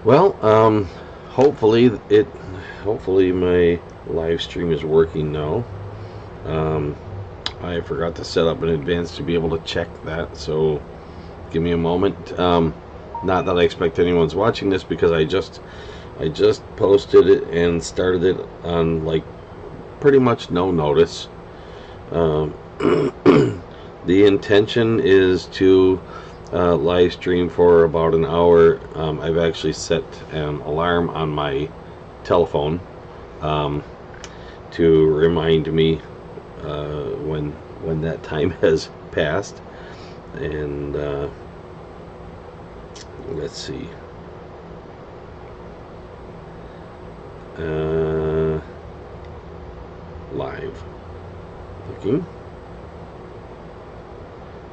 Well, hopefully hopefully my live stream is working now. Um, I forgot to set up in advance to be able to check that, so give me a moment. Not that I expect anyone's watching this because I just posted it and started it on like pretty much no notice. Um, the intention is to live stream for about an hour. I've actually set an alarm on my telephone um, to remind me when that time has passed. And let's see. Uh, Live. Looking.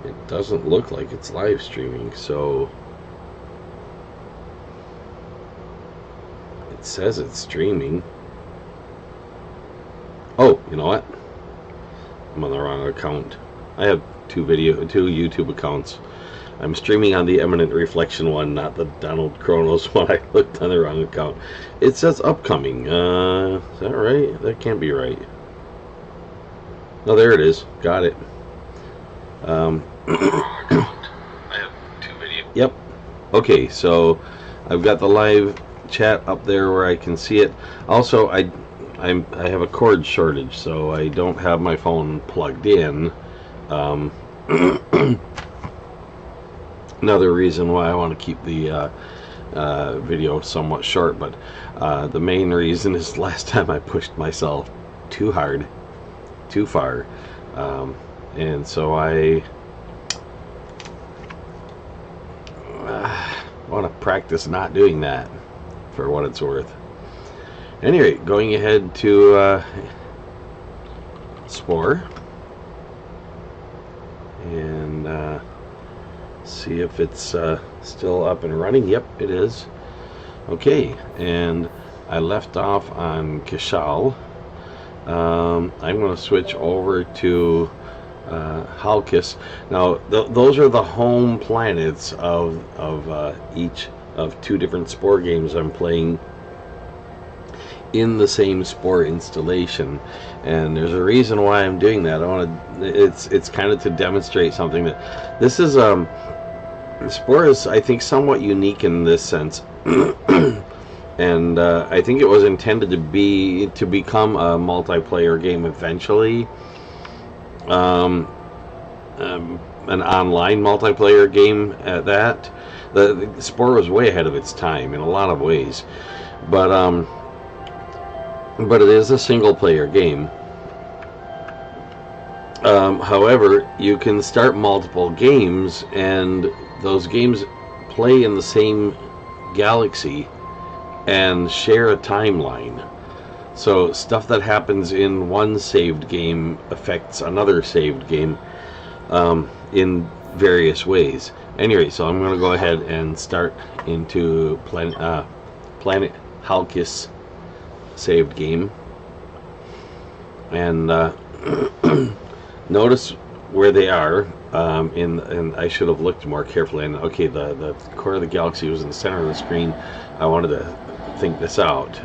It doesn't look like it's live streaming, so it says it's streaming. Oh, you know what? I'm on the wrong account. I have two YouTube accounts. I'm streaming on the Eminent Reflection one, not the Donald Kronos one. I looked on the wrong account. It says upcoming. Is that right? That can't be right. No, there it is. Got it. I have two videos. Yep. Okay, so I've got the live chat up there where I can see it. Also, I have a cord shortage, so I don't have my phone plugged in. Another reason why I want to keep the video somewhat short, but the main reason is last time I pushed myself too hard, too far, and so I want to practice not doing that for what it's worth. Anyway, going ahead to Spore and see if it's still up and running. Yep, it is. Okay, and I left off on Kishal. I'm going to switch over to Halkis. Now, those are the home planets of each of two different Spore games I'm playing in the same Spore installation, and there's a reason why I'm doing that. I want to. It's kind of to demonstrate something that this is. Spore is, I think, somewhat unique in this sense. And I think it was intended to become a multiplayer game eventually, an online multiplayer game at that. The Spore was way ahead of its time in a lot of ways, but it is a single player game. However, you can start multiple games, and those games play in the same galaxy and share a timeline. So stuff that happens in one saved game affects another saved game in various ways. Anyway, so I'm going to go ahead and start into Planet Halkis saved game, and notice where they are. And I should have looked more carefully. And okay, the core of the galaxy was in the center of the screen. I wanted to think this out.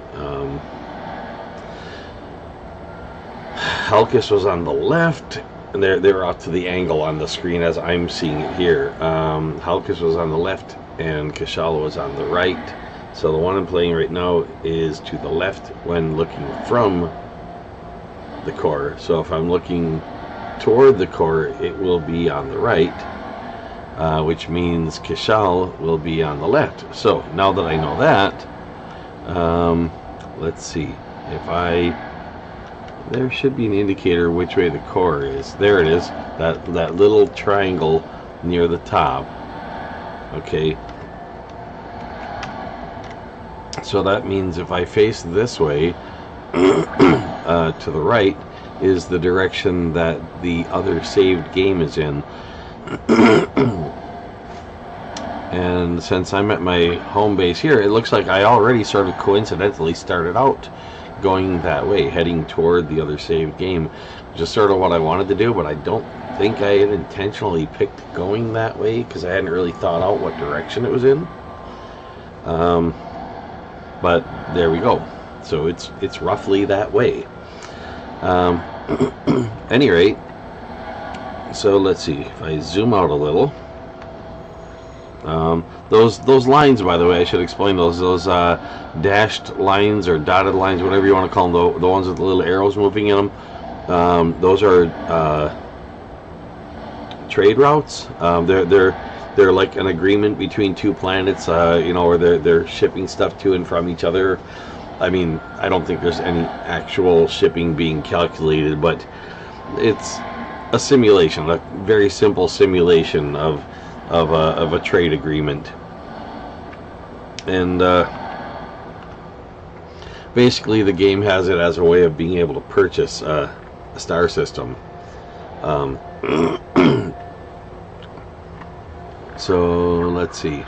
Halkis was on the left, and they were out to the angle on the screen as I'm seeing it here. Halkis was on the left, and Kashala was on the right. So the one I'm playing right now is to the left when looking from the core. So if I'm looking toward the core, it will be on the right, which means Kishal will be on the left. So now that I know that, let's see. There should be an indicator which way the core is. There it is. That little triangle near the top. Okay. So that means if I face this way, to the right is the direction that the other saved game is in. And since I'm at my home base here, it looks like I already sort of coincidentally started out going that way, heading toward the other saved game. Just sort of what I wanted to do, but I don't think I had intentionally picked going that way because I hadn't really thought out what direction it was in. But there we go. So it's roughly that way. Any rate, so let's see if I zoom out a little. Those lines, by the way, I should explain those dashed lines or dotted lines, whatever you want to call them, the ones with the little arrows moving in them. Those are trade routes. They're like an agreement between two planets, where they're shipping stuff to and from each other. I mean, I don't think there's any actual shipping being calculated, but it's a simulation, a very simple simulation of a trade agreement. And basically the game has it as a way of being able to purchase a star system. So let's see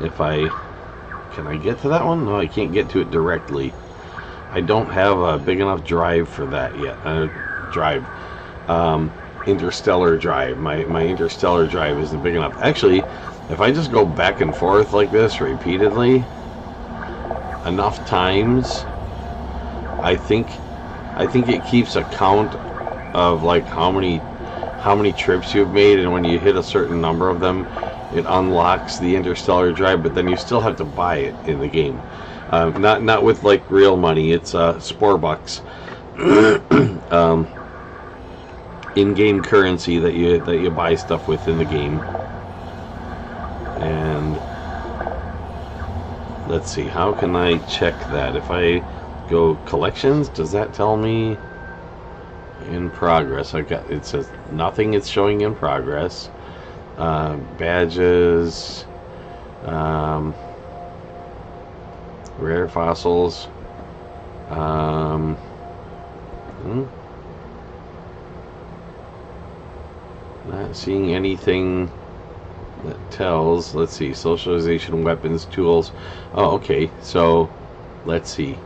if can I get to that one? No, I can't get to it directly. I don't have a big enough drive for that yet. Interstellar drive. My interstellar drive isn't big enough. Actually, if I just go back and forth like this repeatedly enough times, I think it keeps a count of like how many trips you've made, and when you hit a certain number of them, it unlocks the interstellar drive. But then you still have to buy it in the game, not with like real money. It's Spore bucks, in-game currency that you buy stuff with in the game. And let's see, how can I check that? If I go collections, does that tell me in progress? It says nothing. It's showing in progress. Badges, rare fossils. Not seeing anything that tells. Let's see, socialization, weapons, tools. Oh, okay. So let's see.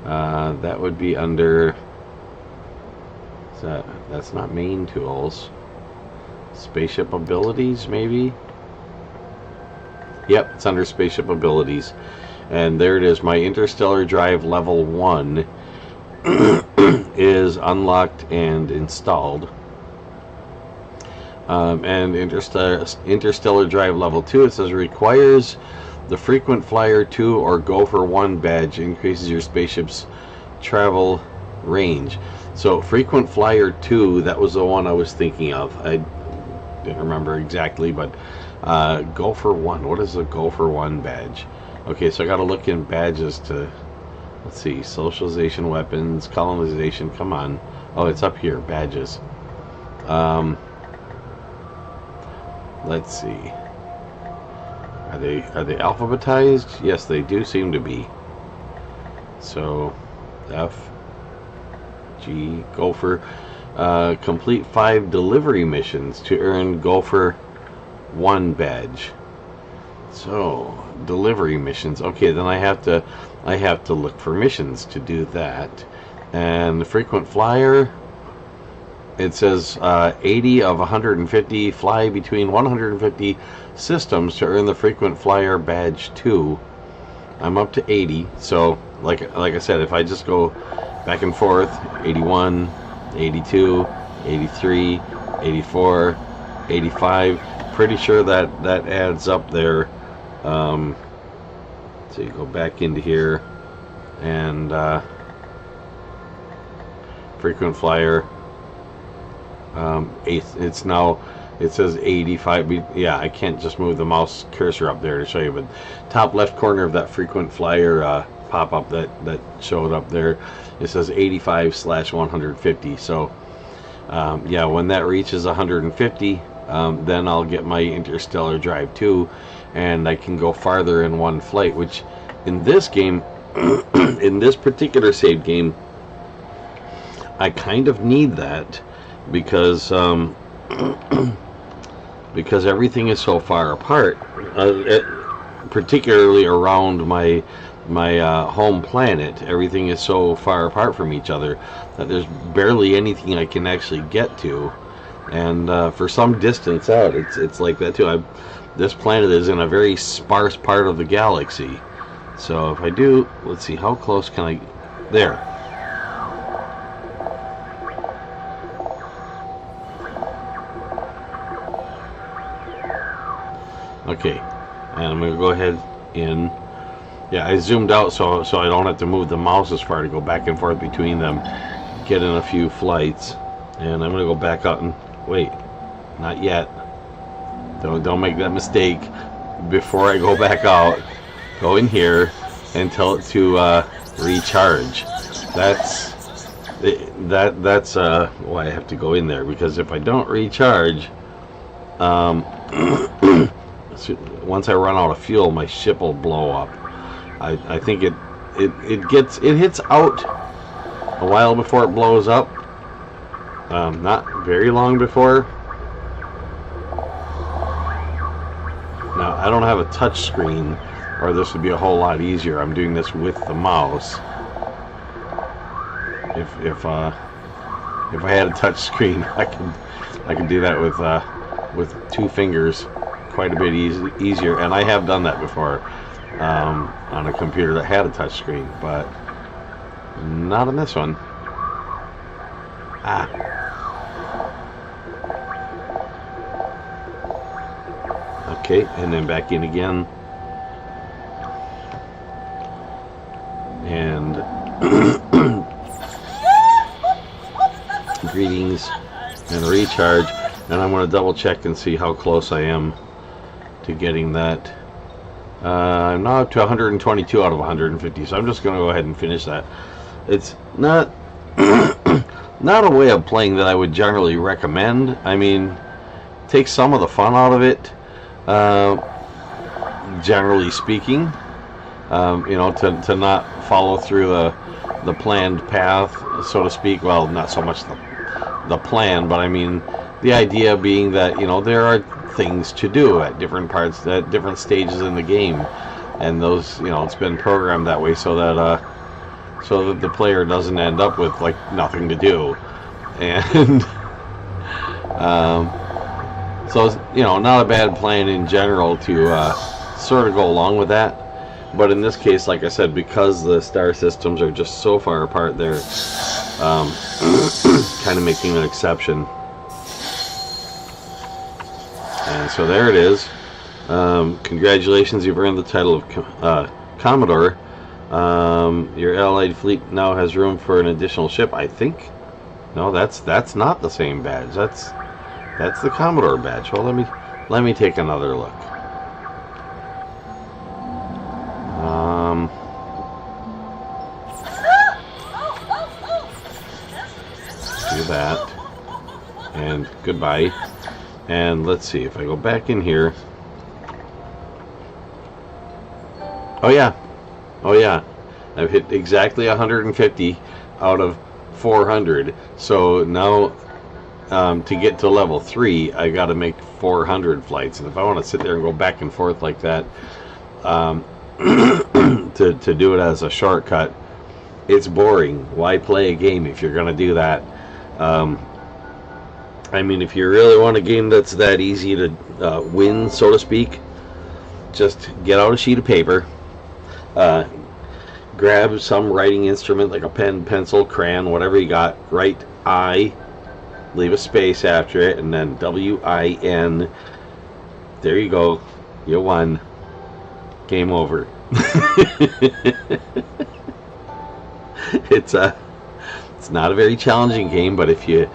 That would be under. That's not main tools. Spaceship abilities, maybe? Yep, it's under spaceship abilities. And there it is. My interstellar drive level 1 is unlocked and installed. And interstellar drive level 2, it says requires the frequent flyer 2 or Gopher 1 badge, increases your spaceship's travel range. So frequent flyer 2, that was the one I was thinking of. I didn't remember exactly, but Gopher 1, what is a Gopher 1 badge? Okay, so I got to look in badges to, let's see, socialization, weapons, colonization, come on. Oh, it's up here, badges. Let's see. Are they alphabetized? Yes, they do seem to be. So F, G, Gopher. Complete 5 delivery missions to earn Gopher 1 badge. So delivery missions. Okay, then I have to look for missions to do that. And the frequent flyer, it says 80 of 150, fly between 150 systems to earn the frequent flyer badge 2. I'm up to 80, so like I said, if I just go back and forth, 81, 82, 83, 84, 85, pretty sure that adds up there. So you go back into here, and frequent flyer, it's now, it says 85. Yeah, I can't just move the mouse cursor up there to show you, but top left corner of that frequent flyer pop-up that showed up there, it says 85/150. So yeah, when that reaches 150, then I'll get my interstellar drive 2, and I can go farther in one flight, which in this game in this particular save game, I kind of need that, because because everything is so far apart, particularly around my home planet. Everything is so far apart from each other that there's barely anything I can actually get to, and for some distance out, it's like that too. this planet is in a very sparse part of the galaxy. So if I do, let's see, how close can I... There. Okay, and I'm going to go ahead in. Yeah, I zoomed out so I don't have to move the mouse as far to go back and forth between them. Get in a few flights, and I'm going to go back out and wait. Not yet. Don't make that mistake. Before I go back out, go in here and tell it to recharge. That's why I have to go in there, because if I don't recharge, once I run out of fuel, my ship will blow up. I think it hits out a while before it blows up. Not very long before. Now I don't have a touch screen, or this would be a whole lot easier. I'm doing this with the mouse. If I had a touch screen, I can do that with 2 fingers quite a bit easier, and I have done that before on a computer that had a touch screen, but not on this one. Okay, and then back in again, and greetings and recharge, and I'm going to double check and see how close I am to getting that. I'm now up to 122 out of 150, so I'm just going to go ahead and finish that. It's not not a way of playing that I would generally recommend. I mean, take some of the fun out of it, generally speaking. You know, to not follow through the planned path, so to speak. Well, not so much the plan, but I mean the idea being that, you know, there are things to do at different parts, at different stages in the game, and those, you know, it's been programmed that way so that the player doesn't end up with like nothing to do, and so, you know, not a bad plan in general to sort of go along with that. But in this case, like I said, because the star systems are just so far apart, they're kind of making an exception. And so there it is. Congratulations, you've earned the title of Commodore. Your Allied fleet now has room for an additional ship, I think. No, that's not the same badge. That's the Commodore badge. Well, let me take another look. Do that, and goodbye. And let's see if I go back in here. Oh yeah, I've hit exactly 150 out of 400. So now, to get to level 3, I got to make 400 flights, and if I want to sit there and go back and forth like that, to do it as a shortcut, it's boring. Why play a game if you're going to do that? I mean, if you really want a game that's that easy to win, so to speak, just get out a sheet of paper, grab some writing instrument like a pen, pencil, crayon, whatever you got, write I, leave a space after it, and then W-I-N. There you go. You won. Game over. It's not a very challenging game, but if you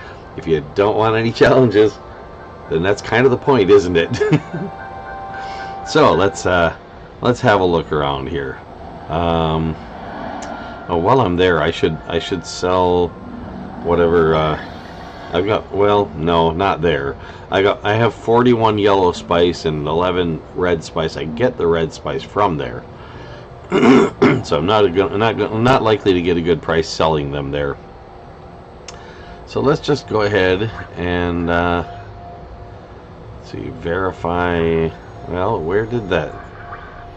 don't want any challenges, then that's kind of the point, isn't it? So let's have a look around here. Oh, while I'm there, I should sell whatever I've got. Well, no, not there. I have 41 yellow spice and 11 red spice. I get the red spice from there, so I'm not likely to get a good price selling them there. So let's just go ahead and let's see, verify. Well, where did that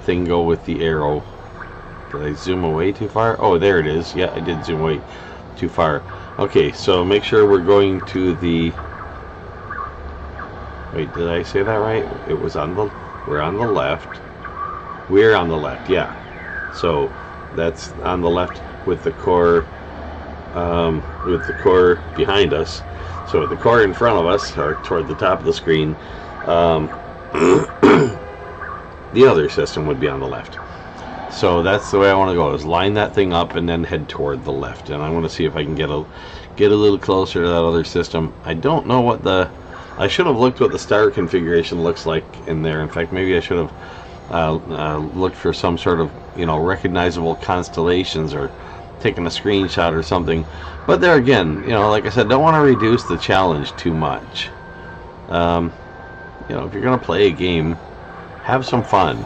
thing go with the arrow? Did I zoom away too far? Oh, there it is. Yeah, I did zoom away too far. Okay, so make sure we're going to the... Wait, did I say that right? It was on the We're on the left. We're on the left, yeah. So that's on the left with the core behind us. So with the core in front of us, or toward the top of the screen, the other system would be on the left. So that's the way I want to go, is line that thing up and then head toward the left. And I want to see if I can get a little closer to that other system. I don't know what I should have looked what the star configuration looks like in there. In fact, maybe I should have looked for some sort of, recognizable constellations, or taken a screenshot or something. But there again, like I said, don't want to reduce the challenge too much. If you're going to play a game, have some fun.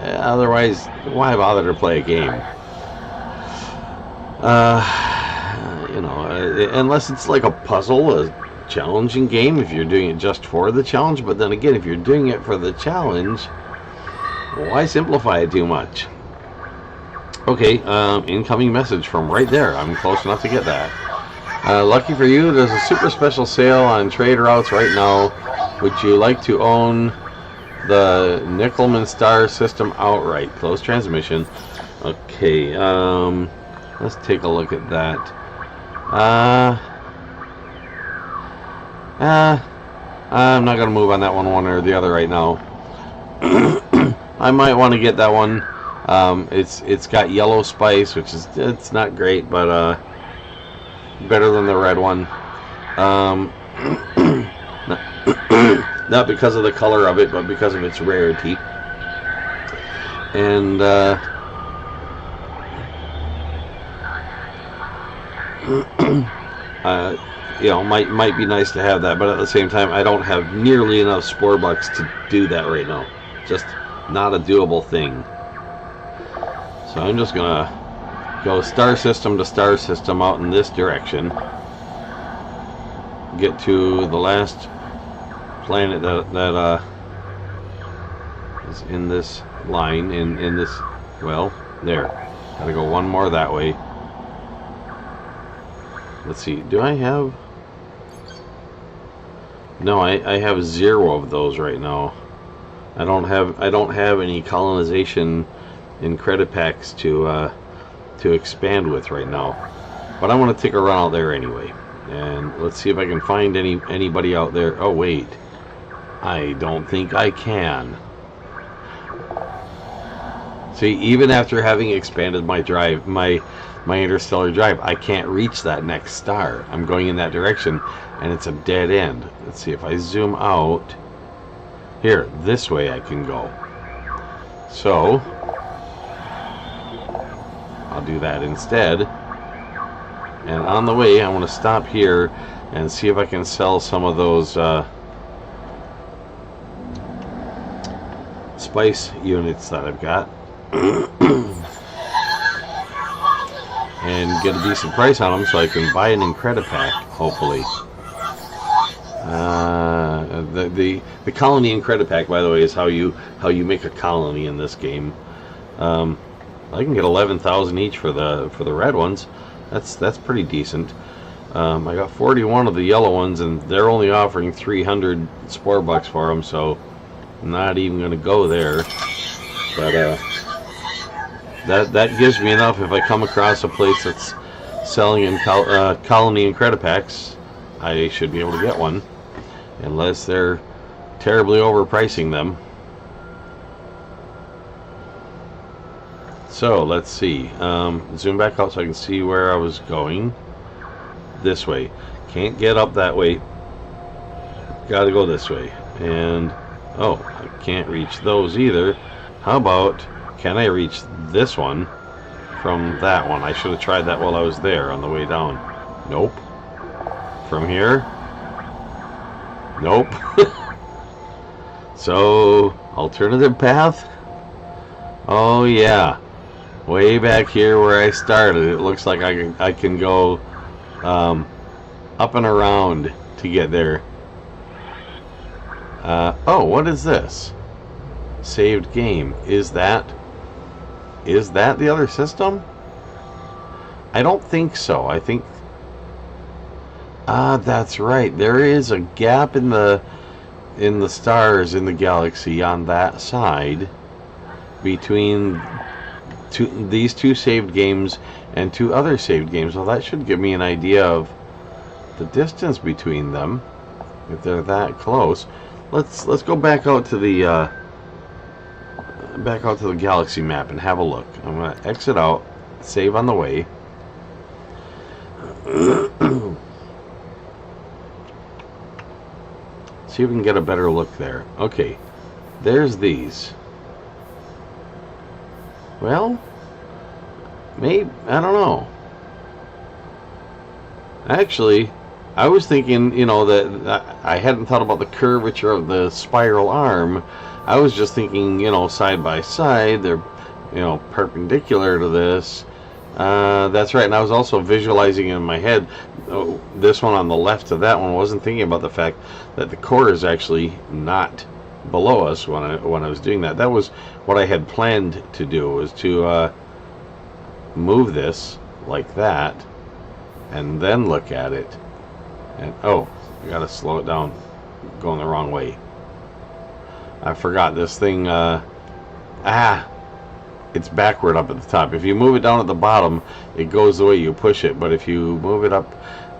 Otherwise, why bother to play a game? Unless it's like a puzzle, a challenging game, if you're doing it just for the challenge. But then again, if you're doing it for the challenge, why simplify it too much? Okay, incoming message from right there. I'm close enough to get that. Lucky for you, there's a super special sale on trade routes right now. Would you like to own the Nickelman Star system outright? Closed transmission. Okay, let's take a look at that. I'm not gonna move on that one or the other right now. I might want to get that one. It's got yellow spice, which is, it's not great, but better than the red one. Not because of the color of it, but because of its rarity. And might be nice to have that, but at the same time, I don't have nearly enough Spore bucks to do that right now. Just not a doable thing. So I'm just gonna go star system to star system out in this direction. Get to the last planet that is in this line, in this, well, there. Gotta go one more that way. Let's see, do I have... No, I have 0 of those right now. I don't have any colonization in credit packs to expand with right now. But I want to take a run out there anyway. And let's see if I can find anybody out there. Oh wait, I don't think I can. See, even after having expanded my drive, my interstellar drive, I can't reach that next star. I'm going in that direction, and it's a dead end. Let's see if I zoom out. Here, this way I can go. So I'll do that instead. And on the way, I want to stop here and see if I can sell some of those spice units that I've got. And get a decent price on them so I can buy an Incredipack, pack, hopefully. The colony Incredipack, pack, by the way, is how you make a colony in this game. I can get 11,000 each for the red ones. That's pretty decent. I got 41 of the yellow ones, and they're only offering 300 Spore bucks for them, so I'm not even going to go there. But that gives me enough. If I come across a place that's selling in colony and credit packs, I should be able to get one, unless they're terribly overpricing them. So let's see. Zoom back out so I can see where I was going. This way. Can't get up that way. Gotta go this way. And oh, I can't reach those either. How about, can I reach this one from that one? I should have tried that while I was there on the way down. Nope. From here? Nope. So, alternative path? Oh yeah. Way back here where I started, it looks like I can go up and around to get there. Oh, what is this? Saved game. Is that the other system? I don't think so. I think that's right. There is a gap in the in the stars in the galaxy on that side between these two saved games and two other saved games. Well, that should give me an idea of the distance between them if they're that close. Let's go back out to the galaxy map and have a look. I'm going to exit out, save on the way. See if we can get a better look there. Okay, there's these. Well, maybe, I don't know. Actually, I was thinking, you know, that I hadn't thought about the curvature of the spiral arm. I was just thinking, you know, side by side, they're, you know, perpendicular to this. That's right, and I was also visualizing in my head this one on the left of that one. Wasn't thinking about the fact that the core is actually not below us when I was doing that. That was what I had planned to do, was to move this like that and then look at it. And oh, I gotta slow it down, going the wrong way. I forgot this thing. It's backward up at the top. If you move it down at the bottom, it goes the way you push it. But if you move it up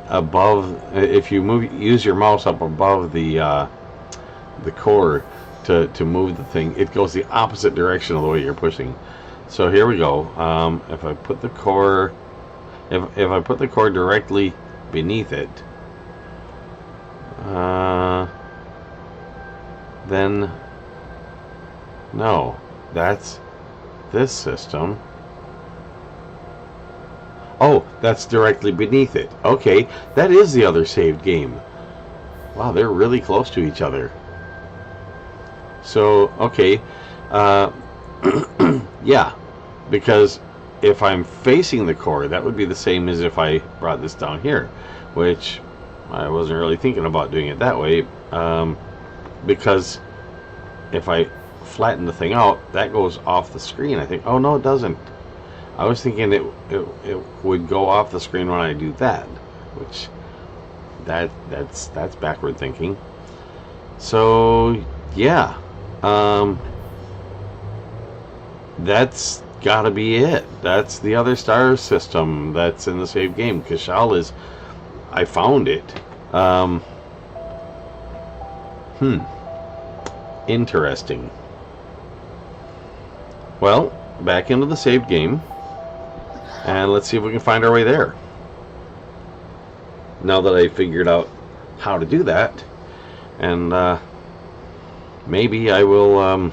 above, if you use your mouse up above the core to move the thing, it goes the opposite direction of the way you're pushing. So here we go. If I put the core, if I put the core directly beneath it, then no, that's this system. Oh, that's directly beneath it. Okay, that is the other saved game. Wow, they're really close to each other. So, okay, yeah, because if I'm facing the core, that would be the same as if I brought this down here, which I wasn't really thinking about doing it that way, because if I flatten the thing out, that goes off the screen, I think. Oh, no, it doesn't. I was thinking it would go off the screen when I do that, which that's backward thinking. So yeah, that's gotta be it. That's the other star system that's in the save game. Kashal is, I found it. Interesting. Well, back into the saved game, and let's see if we can find our way there. Now that I figured out how to do that, and maybe I will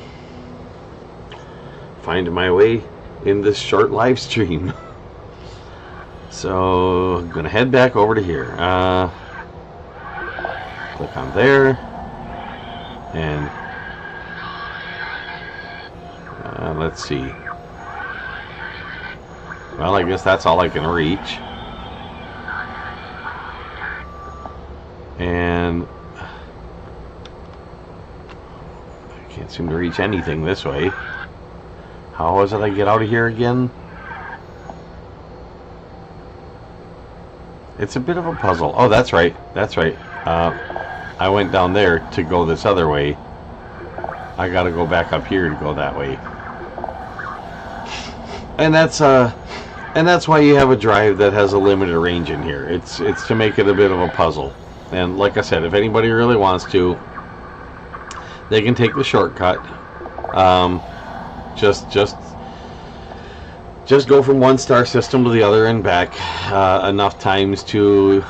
find my way in this short live stream. So I'm gonna head back over to here. Click on there, and let's see. Well, I guess that's all I can reach. And I can't seem to reach anything this way. How is it I get out of here again? It's a bit of a puzzle. Oh, that's right. That's right. I went down there to go this other way. I gotta go back up here to go that way. And that's why you have a drive that has a limited range in here. It's to make it a bit of a puzzle. And like I said, if anybody really wants to, they can take the shortcut. Just go from one star system to the other and back enough times to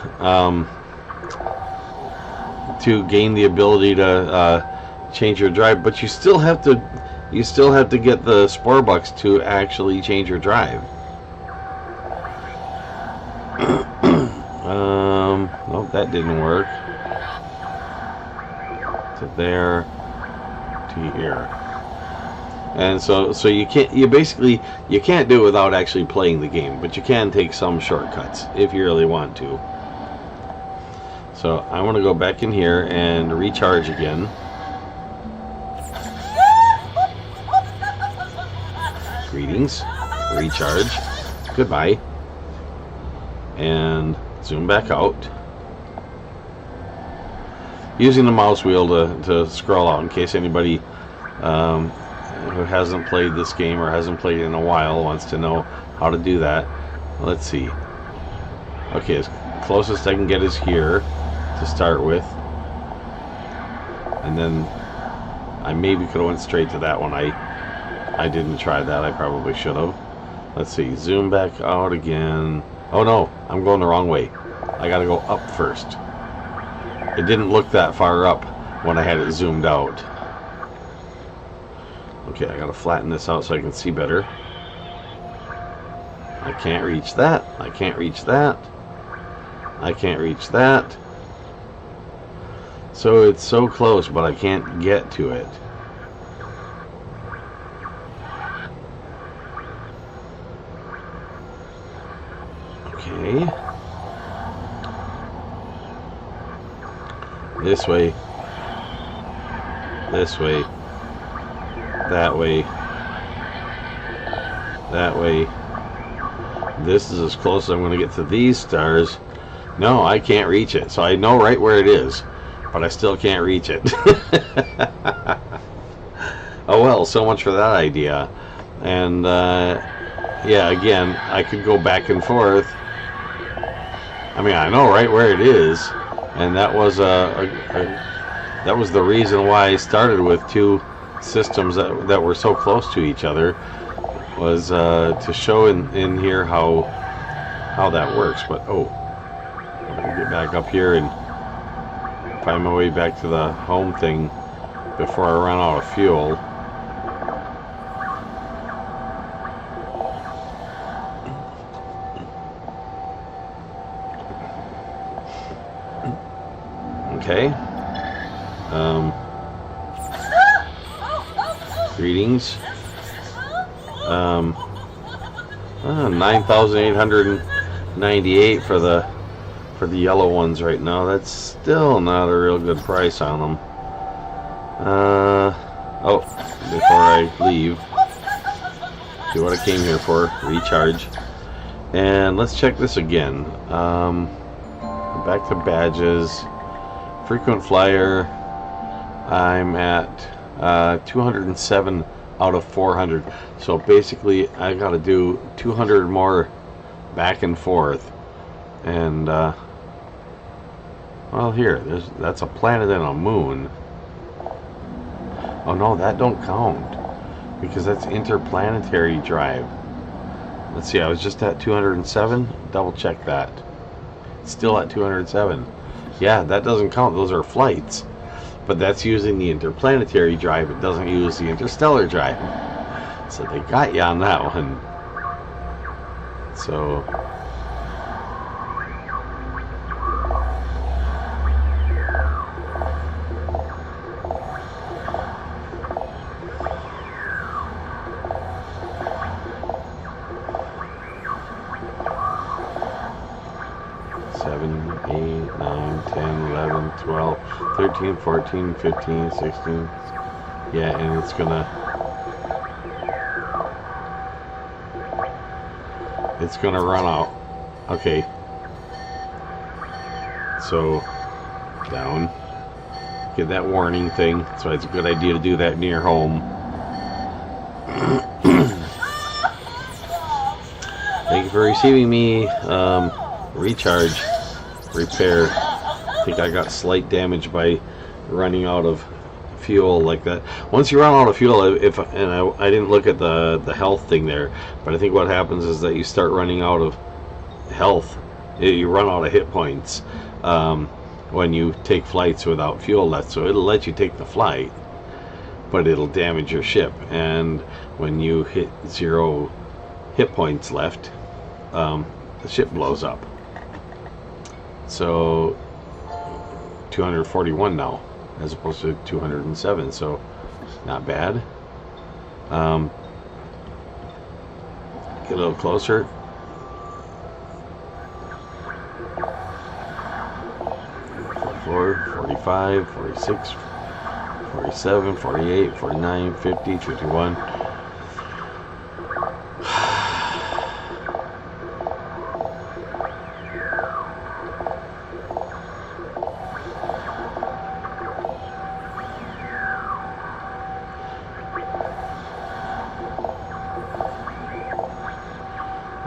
gain the ability to change your drive. But you still have to get the Spore bucks to actually change your drive. Nope, that didn't work. To there, to here. And so you can't do it without actually playing the game, but you can take some shortcuts if you really want to. So I want to go back in here and recharge again. Greetings. Recharge. Goodbye. And zoom back out. using the mouse wheel to scroll out in case anybody who hasn't played this game or hasn't played it in a while wants to know how to do that. Let's see. Okay, as closest I can get is here to start with, and then I maybe could have went straight to that one. I didn't try that. I probably should have. Let's see. Zoom back out again. Oh no, I'm going the wrong way. I gotta go up first. It didn't look that far up when I had it zoomed out. Okay, I gotta flatten this out so I can see better. I can't reach that. I can't reach that. I can't reach that. So it's so close, but I can't get to it. Okay. This way. This way. That way. That way. This is as close as I'm going to get to these stars. No, I can't reach it. So I know right where it is, but I still can't reach it. Oh well, so much for that idea. And yeah, again, I could go back and forth. I mean, I know right where it is, and that was that was the reason why I started with two systems that were so close to each other, was to show in here how that works. But oh, I'm gonna get back up here and find my way back to the home thing before I run out of fuel. Okay. Greetings. 9,898 for the yellow ones right now. That's still not a real good price on them. Oh, before I leave, do what I came here for, recharge. And let's check this again. Back to badges. Frequent flyer. I'm at 207 out of 400. So basically, I got to do 200 more back and forth. And well, here, that's a planet and a moon. Oh no, that don't count because that's interplanetary drive. Let's see, I was just at 207. Double check that. Still at 207. Yeah, that doesn't count. Those are flights. But that's using the interplanetary drive. It doesn't use the interstellar drive. So they got you on that one. So... Seven, 8, 9, 10, 11, 12, 13, 14, 15, 16. Yeah, and it's gonna run out. Okay. So down. Get that warning thing. So it's a good idea to do that near home. Thank you for receiving me. Recharge. Repair. I think I got slight damage by running out of fuel like that. Once you run out of fuel, I didn't look at the health thing there, but I think what happens is that you start running out of health. You run out of hit points when you take flights without fuel left. So it'll let you take the flight, but it'll damage your ship. And when you hit 0 hit points left, the ship blows up. So 241 now as opposed to 207, so not bad. Get a little closer. 44, 45, 46, 47, 48, 49, 50, 51.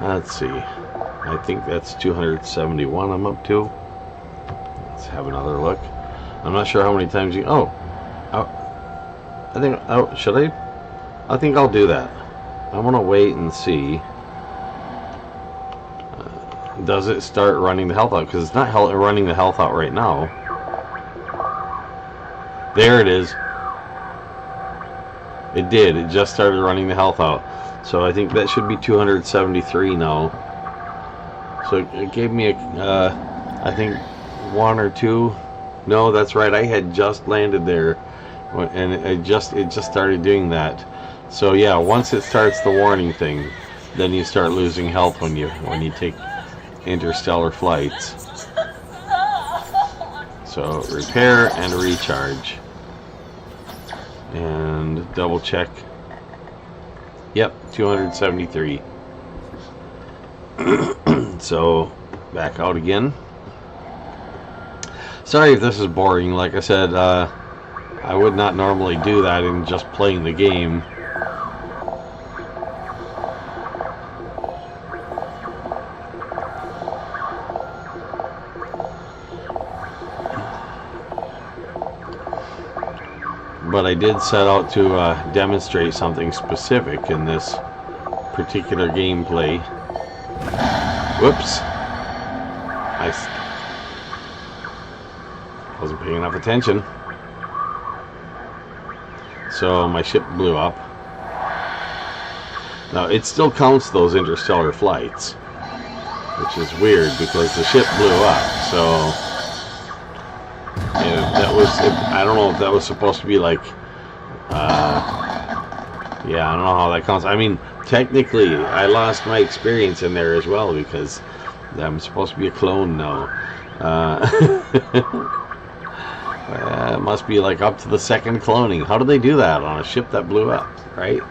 Let's see. I think that's 271 I'm up to. Let's have another look. I'm not sure how many times you... Oh, I think... Oh, should I? I think I'll do that. I want to wait and see. Does it start running the health out? Because it's not running the health out right now. There it is. It did. It just started running the health out. So I think that should be 273 now. So it gave me a, I think, 1 or 2. No, that's right. I had just landed there, and it just started doing that. So yeah, once it starts the warning thing, then you start losing health when you take interstellar flights. So repair and recharge, and double check. Yep, 273. So back out again. Sorry if this is boring. Like I said, I would not normally do that in just playing the game. But I did set out to demonstrate something specific in this particular gameplay. Whoops. I wasn't paying enough attention. So my ship blew up. Now it still counts those interstellar flights, which is weird because the ship blew up. So that was, I don't know if that was supposed to be like, yeah, I don't know how that counts. I mean, technically, I lost my experience in there as well because I'm supposed to be a clone now. It must be like up to the second cloning. How do they do that on a ship that blew up, right?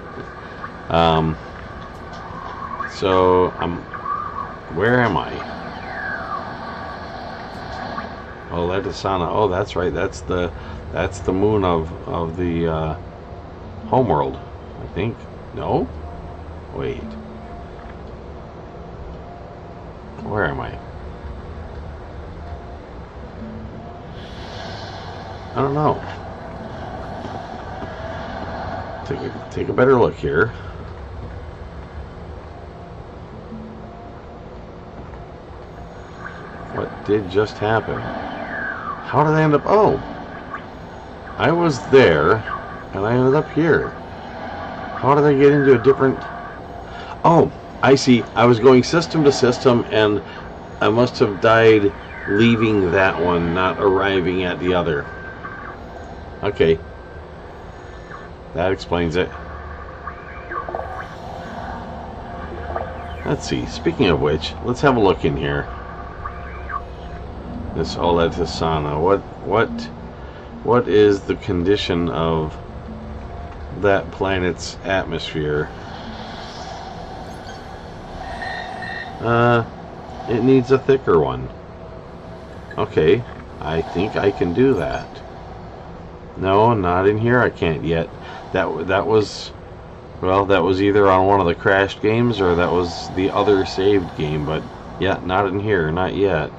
So, where am I? Oh, that is Sana. Oh, that's right. That's the moon of the homeworld, I think. No? Wait. Where am I? I don't know. Take a better look here. What did just happen? How did I end up? Oh, I was there, and I ended up here. How did I get into a different... Oh, I see. I was going system to system, and I must have died leaving that one, not arriving at the other. Okay. That explains it. Let's see. Speaking of which, let's have a look in here. This Olatisana. What is the condition of that planet's atmosphere? It needs a thicker one. Okay, I think I can do that. No, not in here. I can't yet. That was, well, that was either on one of the crashed games or that was the other saved game. But yeah, not in here, not yet.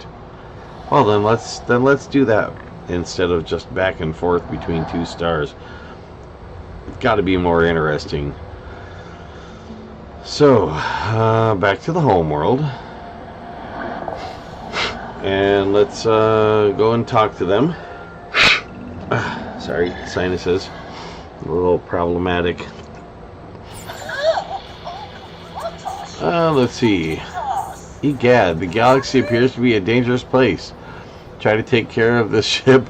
Well, then let's do that instead of just back and forth between two stars. It's got to be more interesting. So, back to the homeworld. And let's go and talk to them. Sorry, sinuses. A little problematic. Let's see. Egad, the galaxy appears to be a dangerous place. Try to take care of this ship.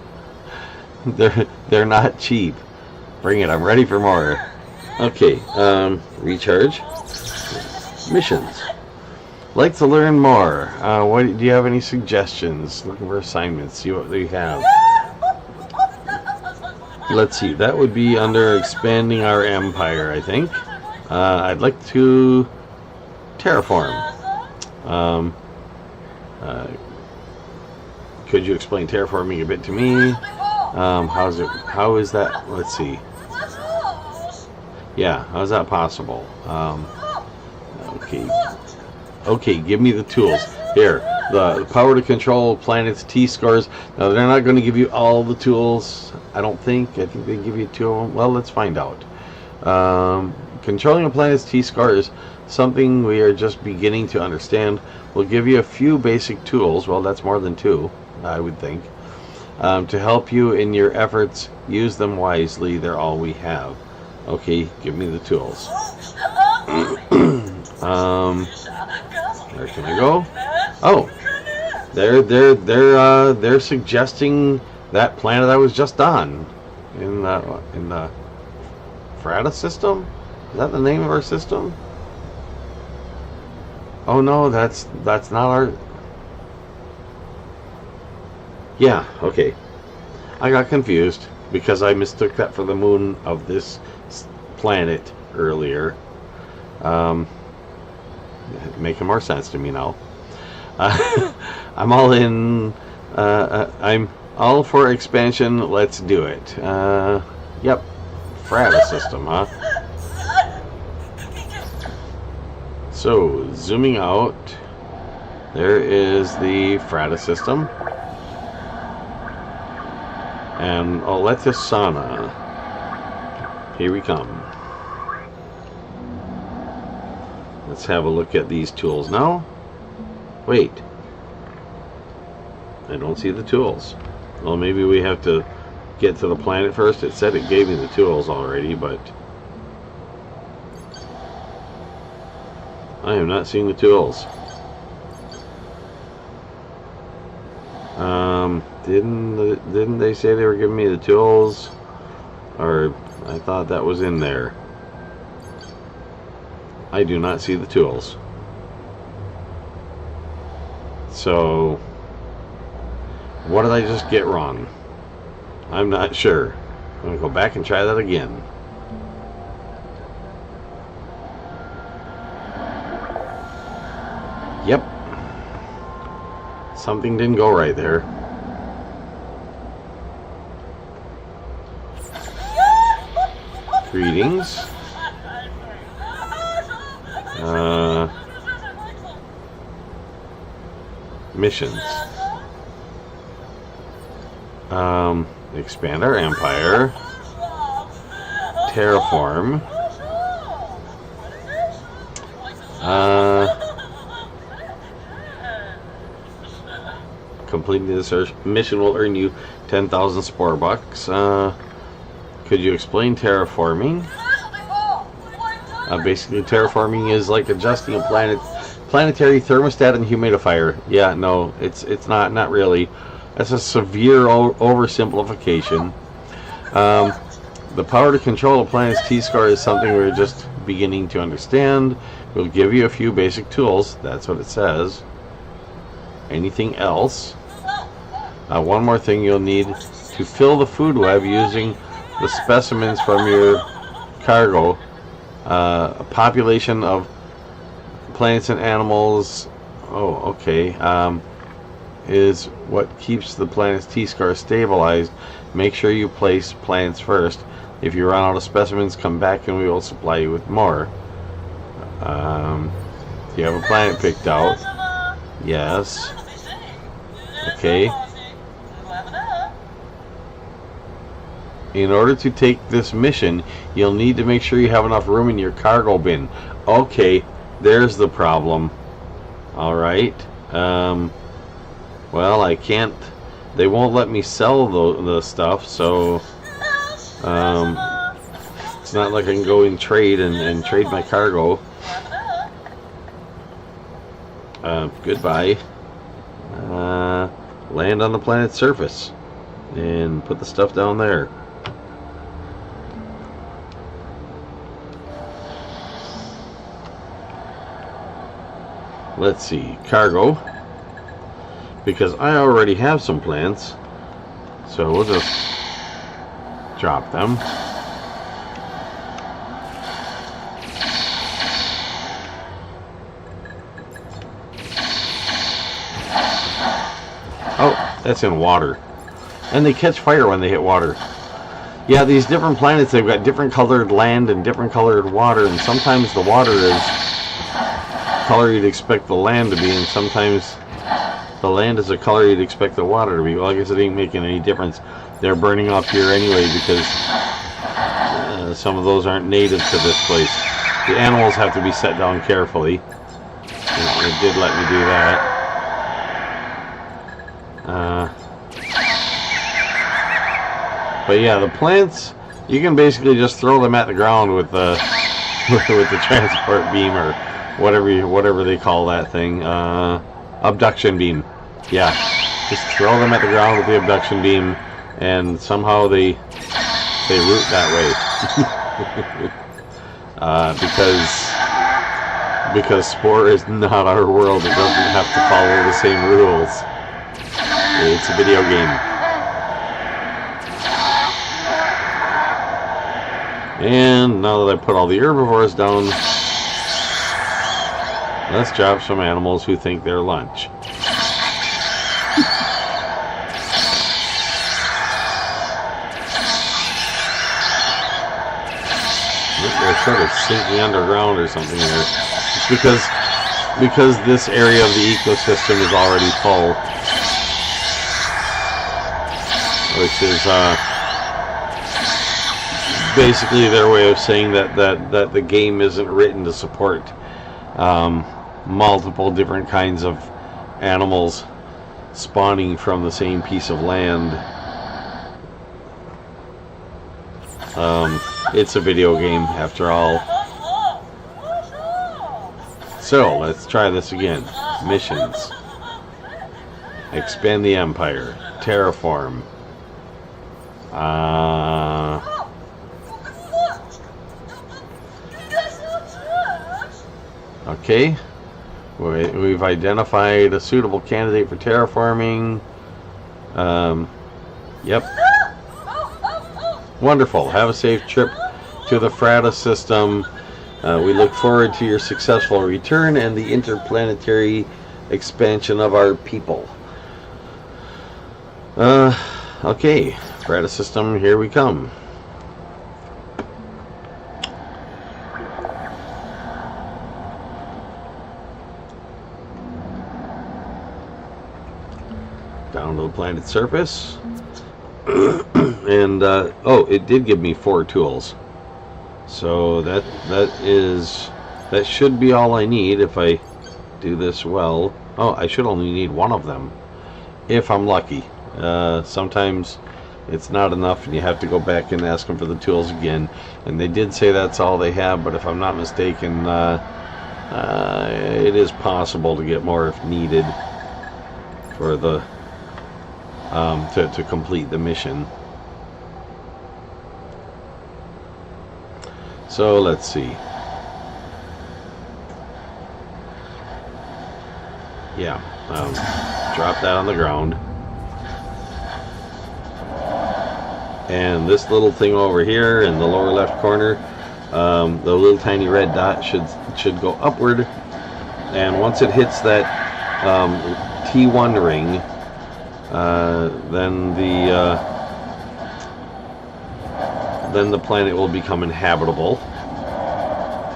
They're not cheap. Bring it, I'm ready for more. Okay, recharge. Missions. Like to learn more. What do you have any suggestions? Looking for assignments. See what they have. Let's see. That would be under expanding our empire, I think. I'd like to terraform. Could you explain terraforming a bit to me? How is that? Let's see. Yeah, how is that possible? Okay. Okay, give me the tools. Here, the power to control planets T-scores. Now, they're not going to give you all the tools, I don't think. I think they give you 2 of them. Well, let's find out. Controlling a planet's T-score is something we are just beginning to understand. We'll give you a few basic tools. Well, that's more than 2, I would think. To help you in your efforts. Use them wisely. They're all we have. Okay, give me the tools. Where can I go? Oh, they're suggesting that planet I was just on in the Frata system. Is that the name of our system? Oh no, that's not our. Yeah, okay. I got confused because I mistook that for the moon of this planet earlier. Making more sense to me now. I'm all in. I'm all for expansion. Let's do it. Yep. Frata system, huh? So, zooming out, there is the Frata system. And Oletisana. Here we come. Let's have a look at these tools now. Wait. I don't see the tools. Well, maybe we have to get to the planet first. It said it gave me the tools already, but I am not seeing the tools. Didn't they say they were giving me the tools? Or I thought that was in there. I do not see the tools. So, what did I just get wrong? I'm not sure. I'm going to go back and try that again. Yep. Something didn't go right there. Greetings. Missions. Expand our empire. Terraform. Completing this mission will earn you 10,000 Spore bucks. Could you explain terraforming? Basically, terraforming is like adjusting a planetary thermostat and humidifier. Yeah, no, it's not really. That's a severe oversimplification. The power to control a planet's T-score is something we're just beginning to understand. We'll give you a few basic tools. That's what it says. Anything else? One more thing you'll need to fill the food web using the specimens from your cargo. A population of plants and animals. Oh, okay. Is what keeps the planet's T-score stabilized. Make sure you place plants first. If you run out of specimens, come back and we will supply you with more. Do you have a planet picked out? Yes. Okay. In order to take this mission, you'll need to make sure you have enough room in your cargo bin. Okay, there's the problem. Alright. Well, I can't. They won't let me sell the stuff, so it's not like I can go and trade and trade my cargo. Goodbye. Land on the planet's surface and put the stuff down there. Let's see, cargo, because I already have some plants, so we'll just drop them. Oh, that's in water, and they catch fire when they hit water. Yeah, these different planets, they've got different colored land and different colored water, and sometimes the water is color you'd expect the land to be, and sometimes the land is a color you'd expect the water to be. Well, I guess it ain't making any difference. They're burning up here anyway because some of those aren't native to this place. The animals have to be set down carefully. It did let me do that. But yeah, the plants, you can basically just throw them at the ground with the with the transport beam or whatever they call that thing. Abduction beam. Yeah, just throw them at the ground with the abduction beam, and somehow they root that way. Because Spore is not our world. It doesn't have to follow the same rules. It's a video game. And now that I put all the herbivores down, let's drop some animals who think they're lunch. They're sort of sinking underground or something there. It's because this area of the ecosystem is already full, which is basically their way of saying that the game isn't written to support multiple different kinds of animals spawning from the same piece of land. It's a video game after all. So let's try this again. Missions. Expand the empire. Terraform. Okay. We've identified a suitable candidate for terraforming. Yep. Wonderful. Have a safe trip to the Frata system. We look forward to your successful return and the interplanetary expansion of our people. Okay. Frata system, here we come. Down to the planet's surface. And oh, it did give me 4 tools, so that should be all I need if I do this well. Oh, I should only need 1 of them if I'm lucky. Sometimes it's not enough and you have to go back and ask them for the tools again, and they did say that's all they have, but if I'm not mistaken, it is possible to get more if needed for the to complete the mission. So let's see. Yeah, drop that on the ground. And this little thing over here in the lower left corner, the little tiny red dot should go upward, and once it hits that T1 ring, then the planet will become inhabitable,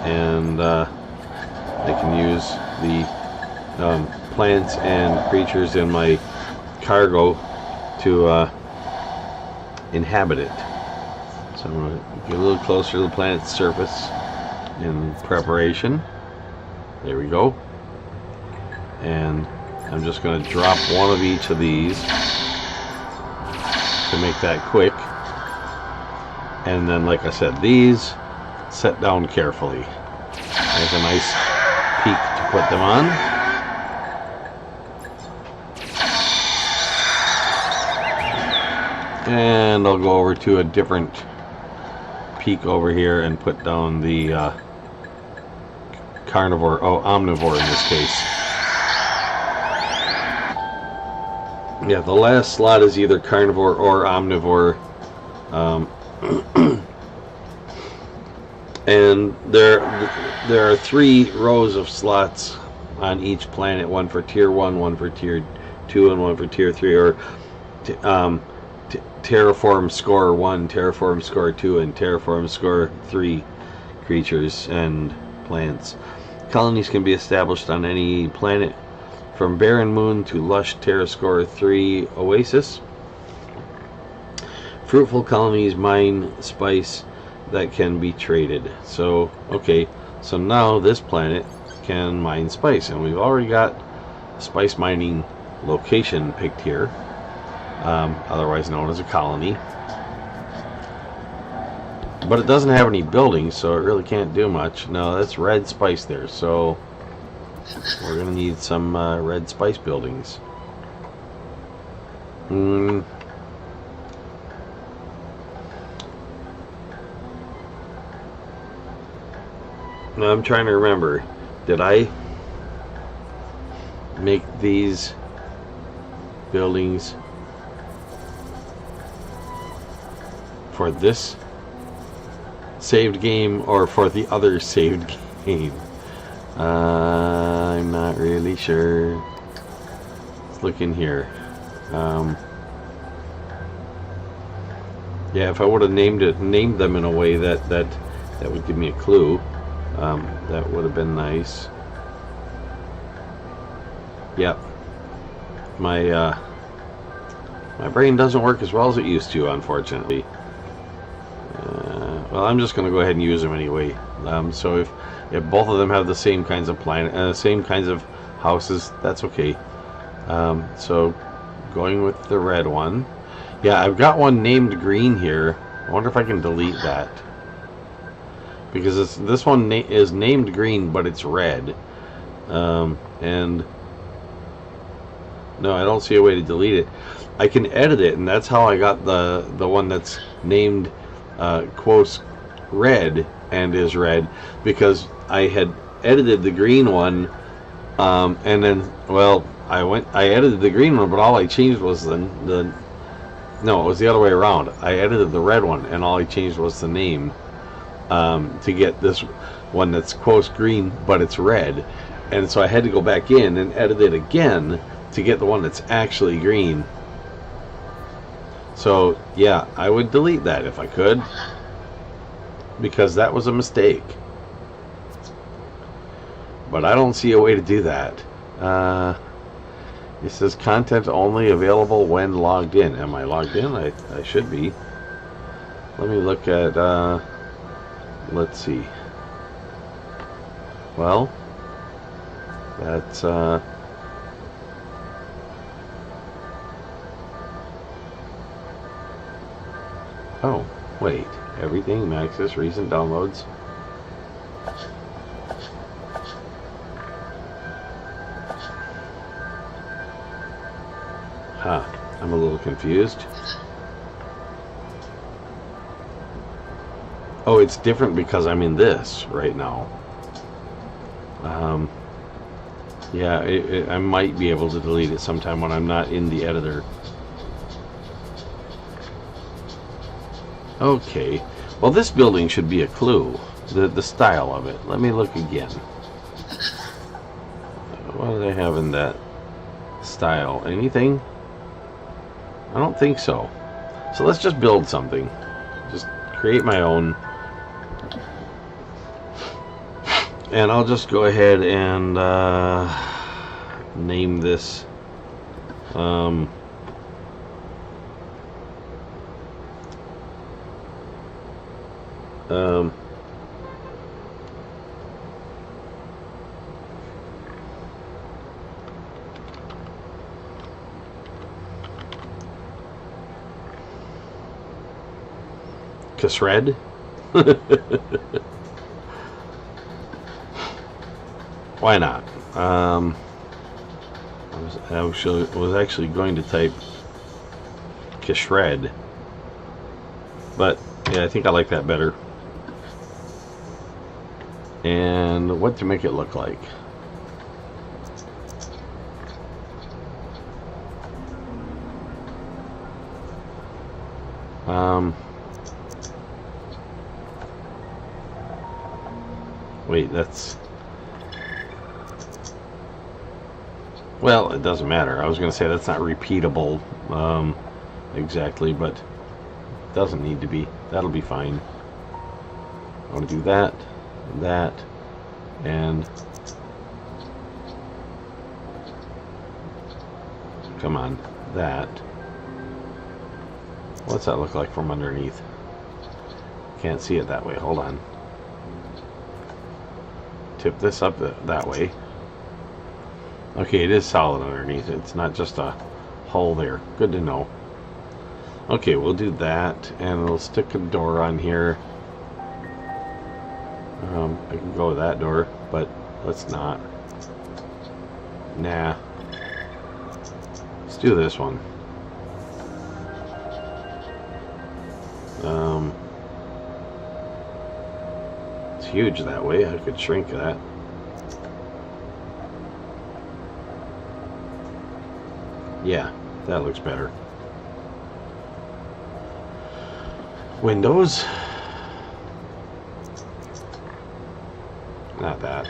and I can use the plants and creatures in my cargo to inhabit it. So I'm going to get a little closer to the planet's surface in preparation. There we go. And I'm just going to drop 1 of each of these to make that quick. And then, like I said, these set down carefully. There's a nice peak to put them on. And I'll go over to a different peak over here and put down the omnivore in this case. Yeah, the last slot is either carnivore or omnivore. And there are 3 rows of slots on each planet, 1 for tier 1, 1 for tier 2, and 1 for tier 3, or terraform score 1, terraform score 2, and terraform score 3 creatures and plants. Colonies can be established on any planet from Barren Moon to lush Terrascore 3 Oasis. Fruitful colonies mine spice that can be traded. So, okay, so now this planet can mine spice, and we've already got spice mining location picked here, otherwise known as a colony. But it doesn't have any buildings, so it really can't do much. No, that's red spice there, so we're going to need some red spice buildings. I'm trying to remember. Did I make these buildings for this saved game or for the other saved game? I'm not really sure. Let's look in here. Yeah, if I would have named them in a way that would give me a clue, that would have been nice. Yep. My brain doesn't work as well as it used to, unfortunately. Well, I'm just going to go ahead and use them anyway. So if both of them have the same kinds of same kinds of houses, that's okay. So going with the red one. Yeah, I've got one named green here. I wonder if I can delete that, because this one is named green, but it's red. And no, I don't see a way to delete it. I can edit it, and that's how I got the one that's named quotes red and is red, because I had edited the green one, and then, well, I edited the green one, but all I changed was no, it was the other way around. I edited the red one, and all I changed was the name, to get this one that's quotes green, but it's red. And so I had to go back in and edit it again to get the one that's actually green. So yeah, I would delete that if I could, because that was a mistake. But I don't see a way to do that. It says content only available when logged in. Am I logged in? I should be. Let me look at, let's see. Well, that's, oh, wait. Everything, Maxis, recent downloads. Huh, I'm a little confused. Oh, it's different because I'm in this right now. Yeah, I might be able to delete it sometime when I'm not in the editor. Okay, well, this building should be a clue, the style of it. Let me look again. What do they have in that style? Anything? I don't think so. So let's just build something. Just create my own. And I'll just go ahead and name this Shred. Why not? I was actually going to type Shred, but yeah, I think I like that better. And what to make it look like? Wait, that's... Well, it doesn't matter. I was going to say that's not repeatable exactly, but it doesn't need to be. That'll be fine. I want to do that, that, and Come on, that. What's that look like from underneath? Can't see it that way. Hold on. Tip this up that way. Okay, it is solid underneath. It's not just a hole there. Good to know. Okay, we'll do that, and we'll stick a door on here. I can go to that door, but let's not. Nah. Let's do this one. It's huge that way. I could shrink that. Yeah, that looks better. Windows. Not that.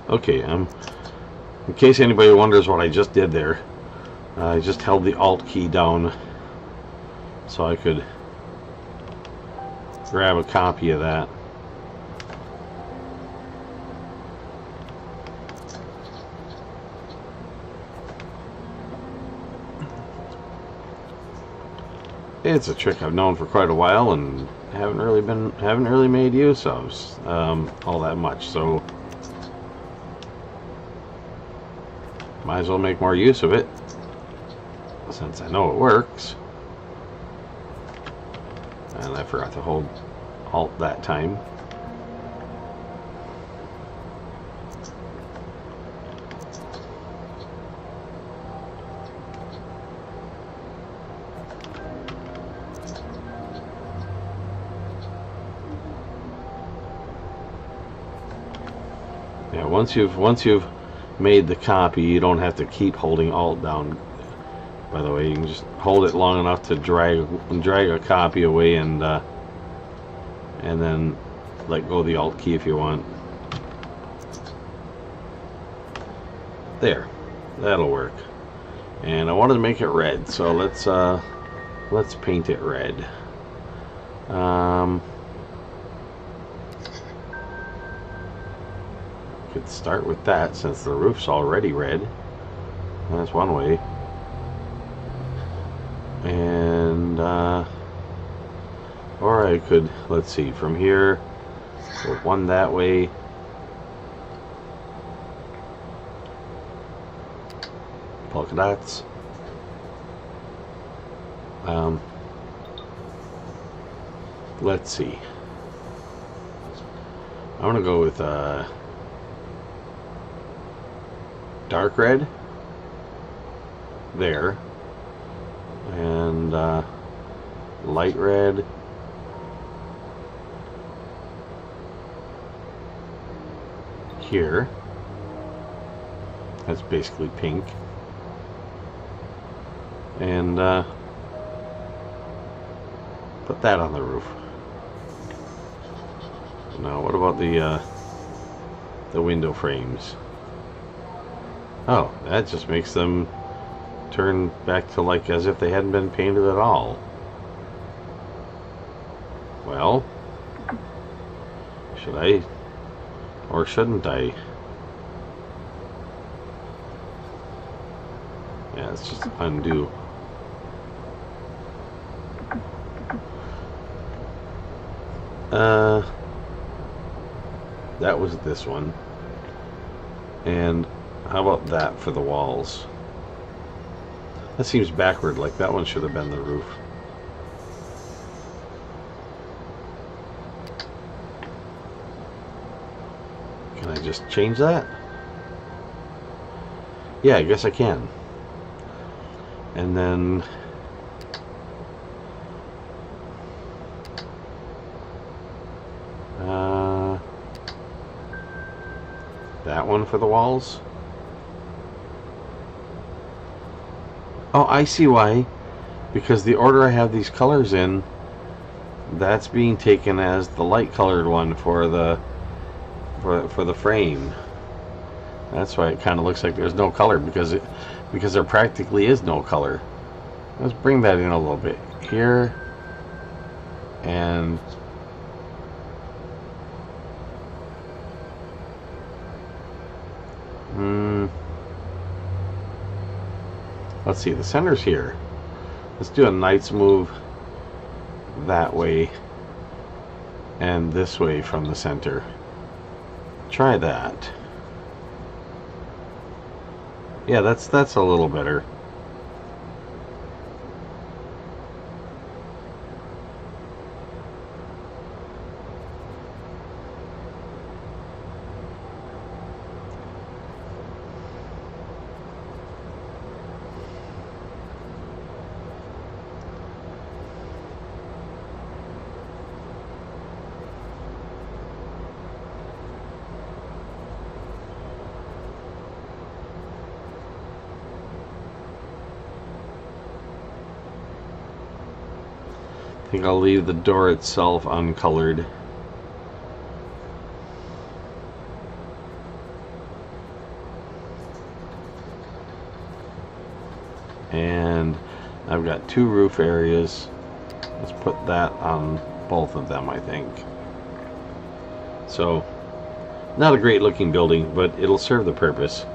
Okay, in case anybody wonders what I just did there, I just held the Alt key down so I could grab a copy of that. It's a trick I've known for quite a while and haven't really made use of all that much, so might as well make more use of it since I know it works. And I forgot to hold Alt that time. Yeah, once you've made the copy, you don't have to keep holding Alt down. By the way, you can just hold it long enough to drag a copy away, and then let go of the Alt key if you want. There, that'll work. And I wanted to make it red, so let's paint it red. Could start with that since the roof's already red. That's one way. And or I could, let's see, from here go one that way, polka dots. Let's see, I'm gonna go with dark red there, and light red here. That's basically pink. And put that on the roof. Now what about the window frames? Oh, that just makes them turn back to like as if they hadn't been painted at all. Well, should I or shouldn't I? Yeah, let's just undo. That was this one. And how about that for the walls? That seems backward, like that one should have been the roof. Can I just change that? Yeah, I guess I can. And then that one for the walls. Oh, I see why. Because the order I have these colors in, that's being taken as the light colored one for the frame. That's why it kind of looks like there's no color, because there practically is no color. Let's bring that in a little bit here, and let's see, the center's here. Let's do a Knight's move that way and this way from the center. Try that. Yeah, that's a little better. I think I'll leave the door itself uncolored. And I've got 2 roof areas. Let's put that on both of them, I think. So, not a great looking building, but it'll serve the purpose.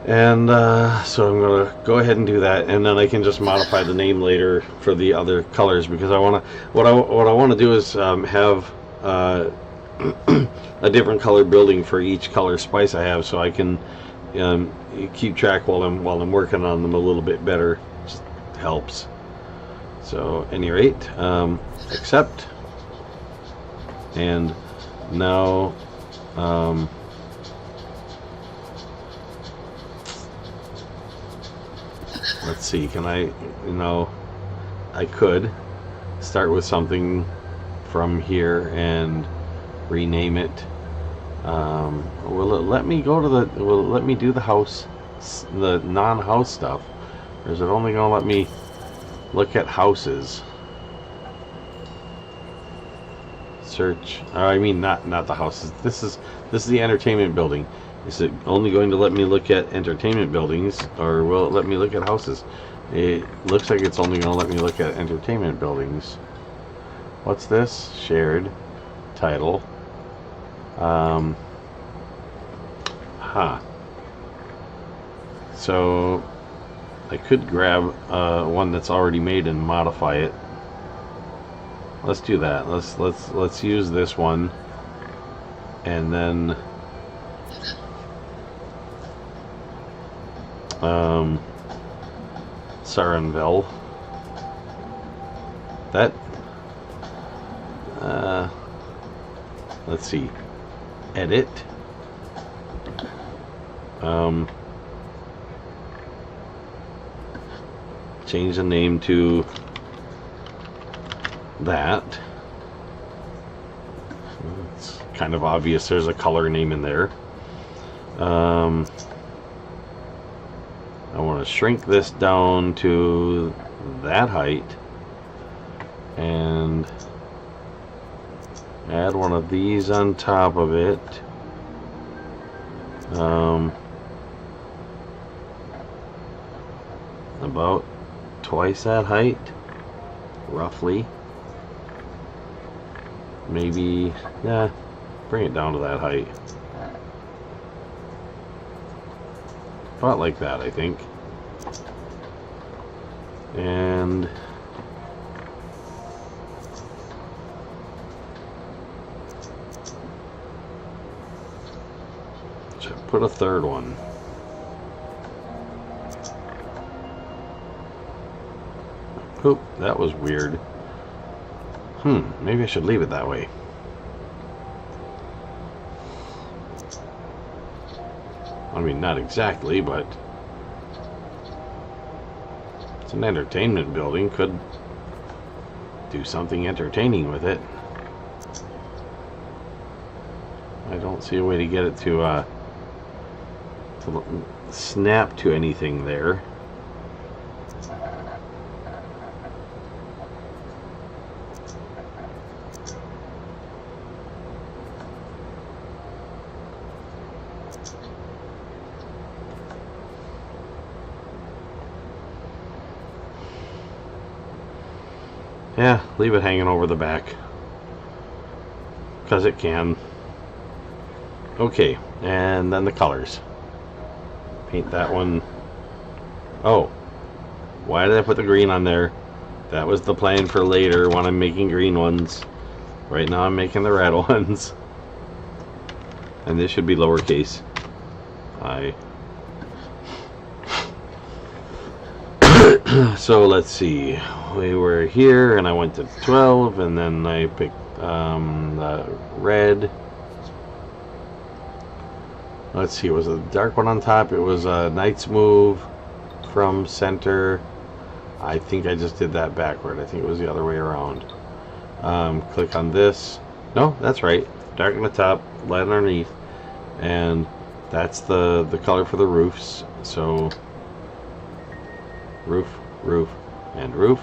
And so I'm going to go ahead and do that, and then I can just modify the name later for the other colors, because I want to. What I want to do is have a different color building for each color spice I have, so I can keep track while I'm working on them a little bit better. Just helps. So, at any rate, accept, and now. Let's see, can I, I could start with something from here and rename it. Will it let me go to will it let me do the house, the non-house stuff? Or is it only going to let me look at houses? Search, I mean not the houses. This is the entertainment building. Is it only going to let me look at entertainment buildings, or will it let me look at houses? It looks like it's only going to let me look at entertainment buildings. What's this? Shared. Title. So I could grab one that's already made and modify it. Let's do that. Let's use this one, and then Sarenville. That let's see, edit, change the name to that. It's kind of obvious there's a color name in there. I want to shrink this down to that height and add one of these on top of it. About twice that height, roughly. Maybe, yeah, bring it down to that height. About like that, I think. And should put a third one. Oop, that was weird. Maybe I should leave it that way. I mean, not exactly, but it's an entertainment building. Could do something entertaining with it. I don't see a way to get it to snap to anything there. Yeah, leave it hanging over the back, because it can. Okay, and then the colors. Paint that one. Oh, why did I put the green on there? That was the plan for later when I'm making green ones. Right now I'm making the red ones. And this should be lowercase I. So let's see. We were here and I went to 12 and then I picked the red. Let's see, it was a dark one on top. It was a Knight's Move from center. I think I just did that backward. I think it was the other way around. Click on this. No, that's right. Dark on the top, light underneath. And that's the color for the roofs. So roof, roof, and roof.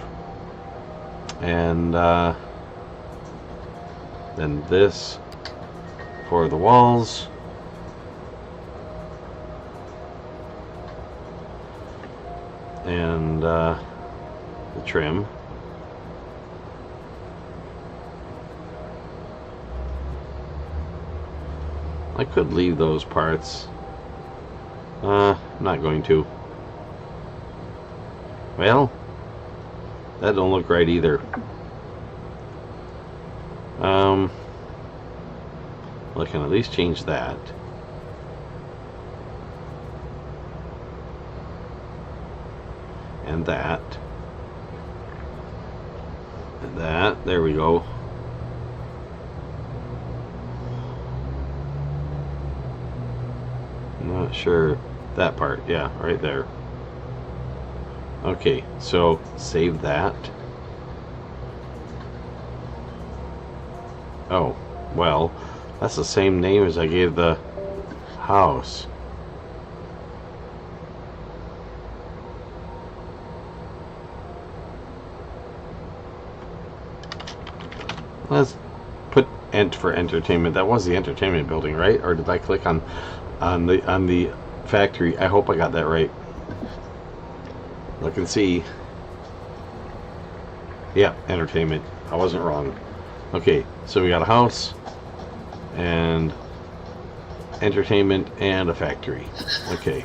And then this for the walls. And the trim. I could leave those parts. Not going to. Well, that don't look right either. Well, I can at least change that. And that. And that. There we go. Not sure. That part. Yeah, right there. Okay, so save that. Oh, well, that's the same name as I gave the house. Let's put Ent for entertainment. That was the entertainment building, right? Or did I click on the factory? I hope I got that right. Look and see. Yeah, entertainment. I wasn't wrong. Okay, so we got a house and entertainment and a factory. Okay.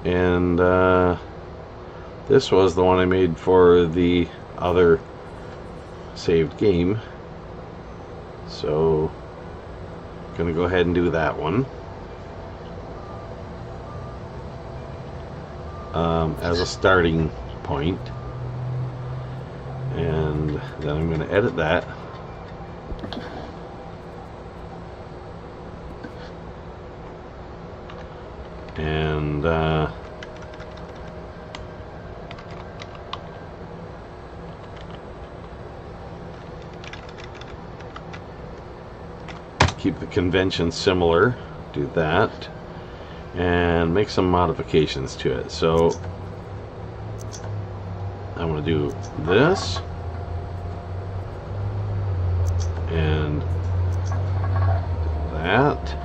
And this was the one I made for the other saved game. So gonna go ahead and do that one. As a starting point, and then I'm going to edit that, and keep the convention similar. Do that and make some modifications to it. So I'm going to do this and that.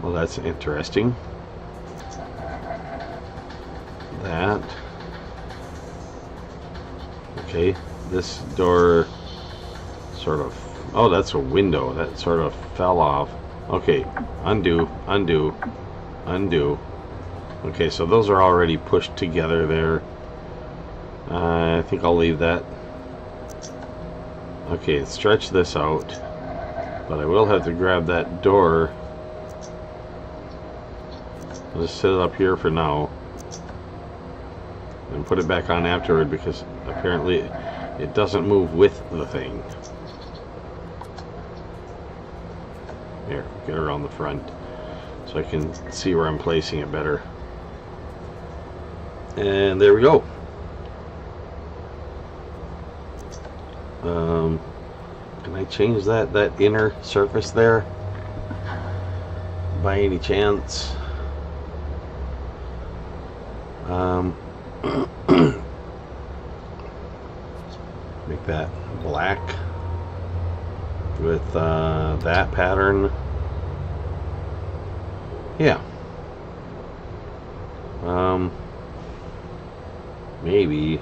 Well, that's interesting. That. Okay, this door sort of, oh, that's a window that sort of fell off. Okay, undo, undo, undo. Okay, so those are already pushed together there. I think I'll leave that. Okay, stretch this out, but I will have to grab that door. I'll just set it up here for now and put it back on afterward, because apparently it doesn't move with the thing. Here, get around the front so I can see where I'm placing it better. And there we go. Can I change that inner surface there by any chance? that black with that pattern. Yeah. Maybe.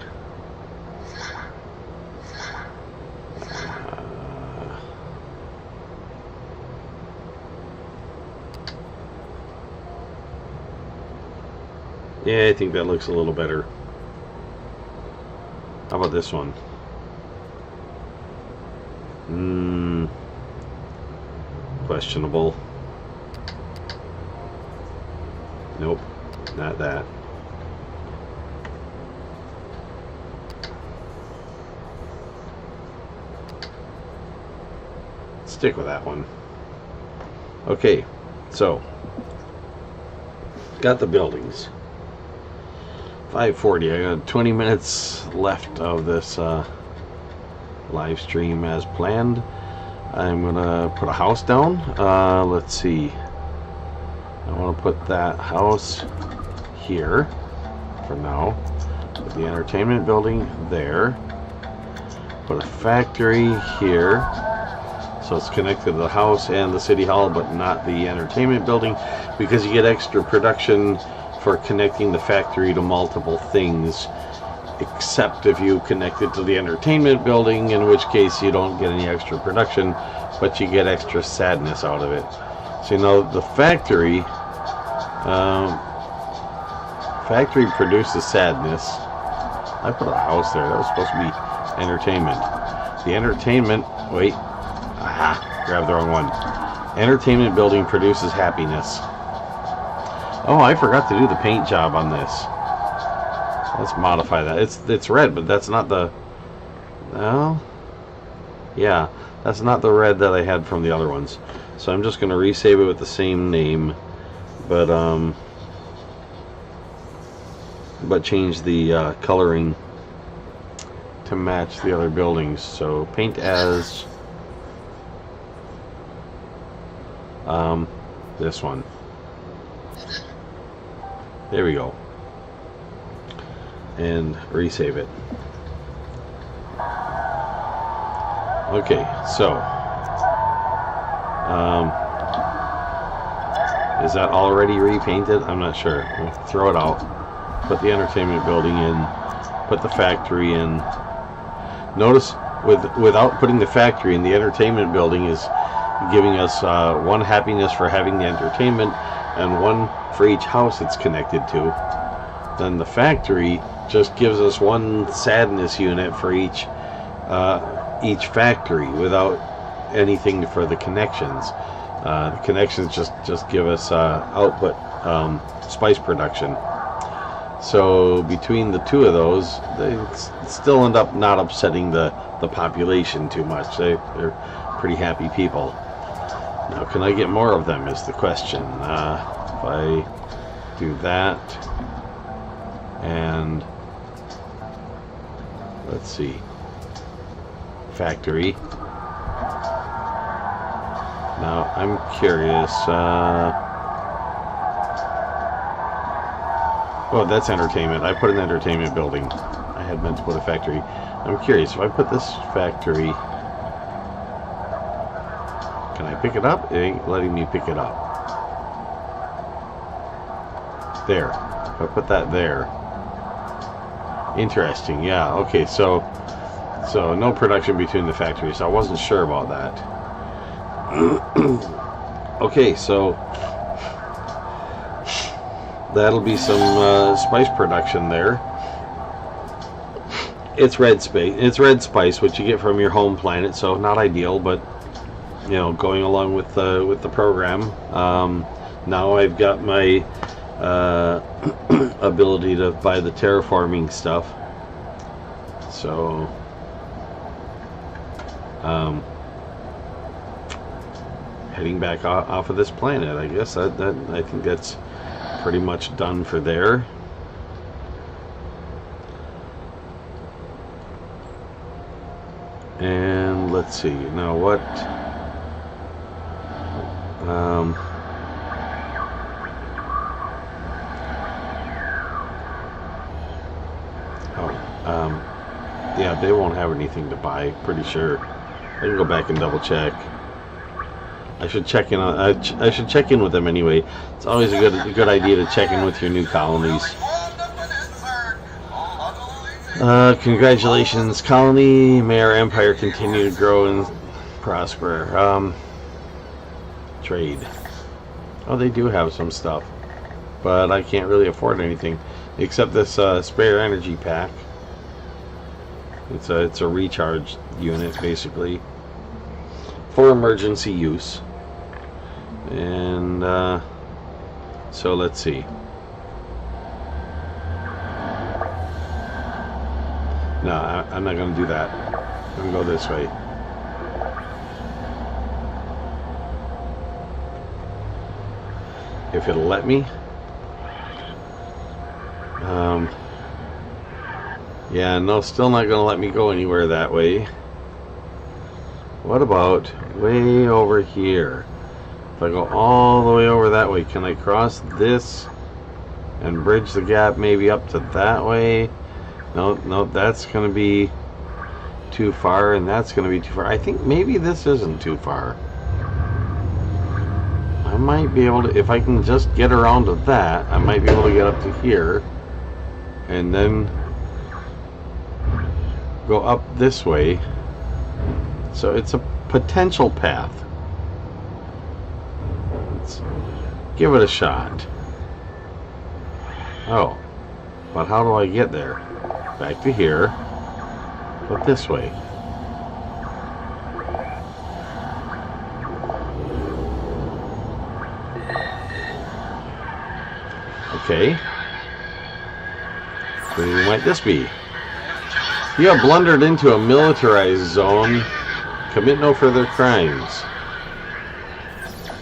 Yeah, I think that looks a little better. How about this one? Questionable. Nope, not that. Stick with that one. Okay, so got the buildings. 5:40. I got 20 minutes left of this live stream as planned. I'm gonna put a house down. Let's see. I want to put that house here for now. Put the entertainment building there. Put a factory here, so it's connected to the house and the city hall, but not the entertainment building, because you get extra production for connecting the factory to multiple things, except if you connect it to the entertainment building, in which case you don't get any extra production, but you get extra sadness out of it. So, you know, the factory produces sadness. I put a house there. That was supposed to be entertainment. The entertainment, wait, grabbed the wrong one. Entertainment building produces happiness. Oh, I forgot to do the paint job on this. Let's modify that. It's red, but that's not the... Well, yeah, that's not the red that I had from the other ones. So I'm just going to resave it with the same name, but change the coloring to match the other buildings. So paint as this one. There we go. And resave it. Okay, so is that already repainted? I'm not sure. We'll throw it out. Put the entertainment building in. Put the factory in. Notice without putting the factory in, the entertainment building is giving us one happiness for having the entertainment and one for each house it's connected to. Then the factory just gives us one sadness unit for each factory without anything for the connections. The connections just give us output spice production. So between the two of those, they still end up not upsetting the population too much. They're pretty happy people. Now, can I get more of them is the question. If I do that, and let's see, factory. Now, I'm curious. Oh, that's entertainment. I put an entertainment building. I had meant to put a factory. I'm curious, if I put this factory, can I pick it up? It ain't letting me pick it up. There. If I put that there. Interesting. Yeah, okay, so no production between the factories. I wasn't sure about that. Okay, so that'll be some spice production there. It's red spice, which you get from your home planet, so not ideal, but you know, going along with the program. Now I've got my ability to buy the terraforming stuff. So heading back off of this planet, I guess I think that's pretty much done for there. And let's see now what yeah, Yeah, they won't have anything to buy. Pretty sure. I can go back and double check. I should check in on. I should check in with them anyway. It's always a good idea to check in with your new colonies. Congratulations, colony. May our empire continue to grow and prosper. Trade. Oh, they do have some stuff, but I can't really afford anything except this spare energy pack. It's a recharge unit basically for emergency use. And so let's see. No, I'm not going to do that. I'm going to go this way. If it'll let me. Yeah, no, still not going to let me go anywhere that way. What about way over here? If I go all the way over that way, can I cross this and bridge the gap maybe up to that way? No, that's going to be too far, and that's going to be too far. I think maybe this isn't too far. I might be able to, if I can just get around to that, I might be able to get up to here and then go up this way. So it's a potential path. Let's give it a shot. Oh, but how do I get there? Back to here, but this way. Okay. Who might this be? You have blundered into a militarized zone. Commit no further crimes.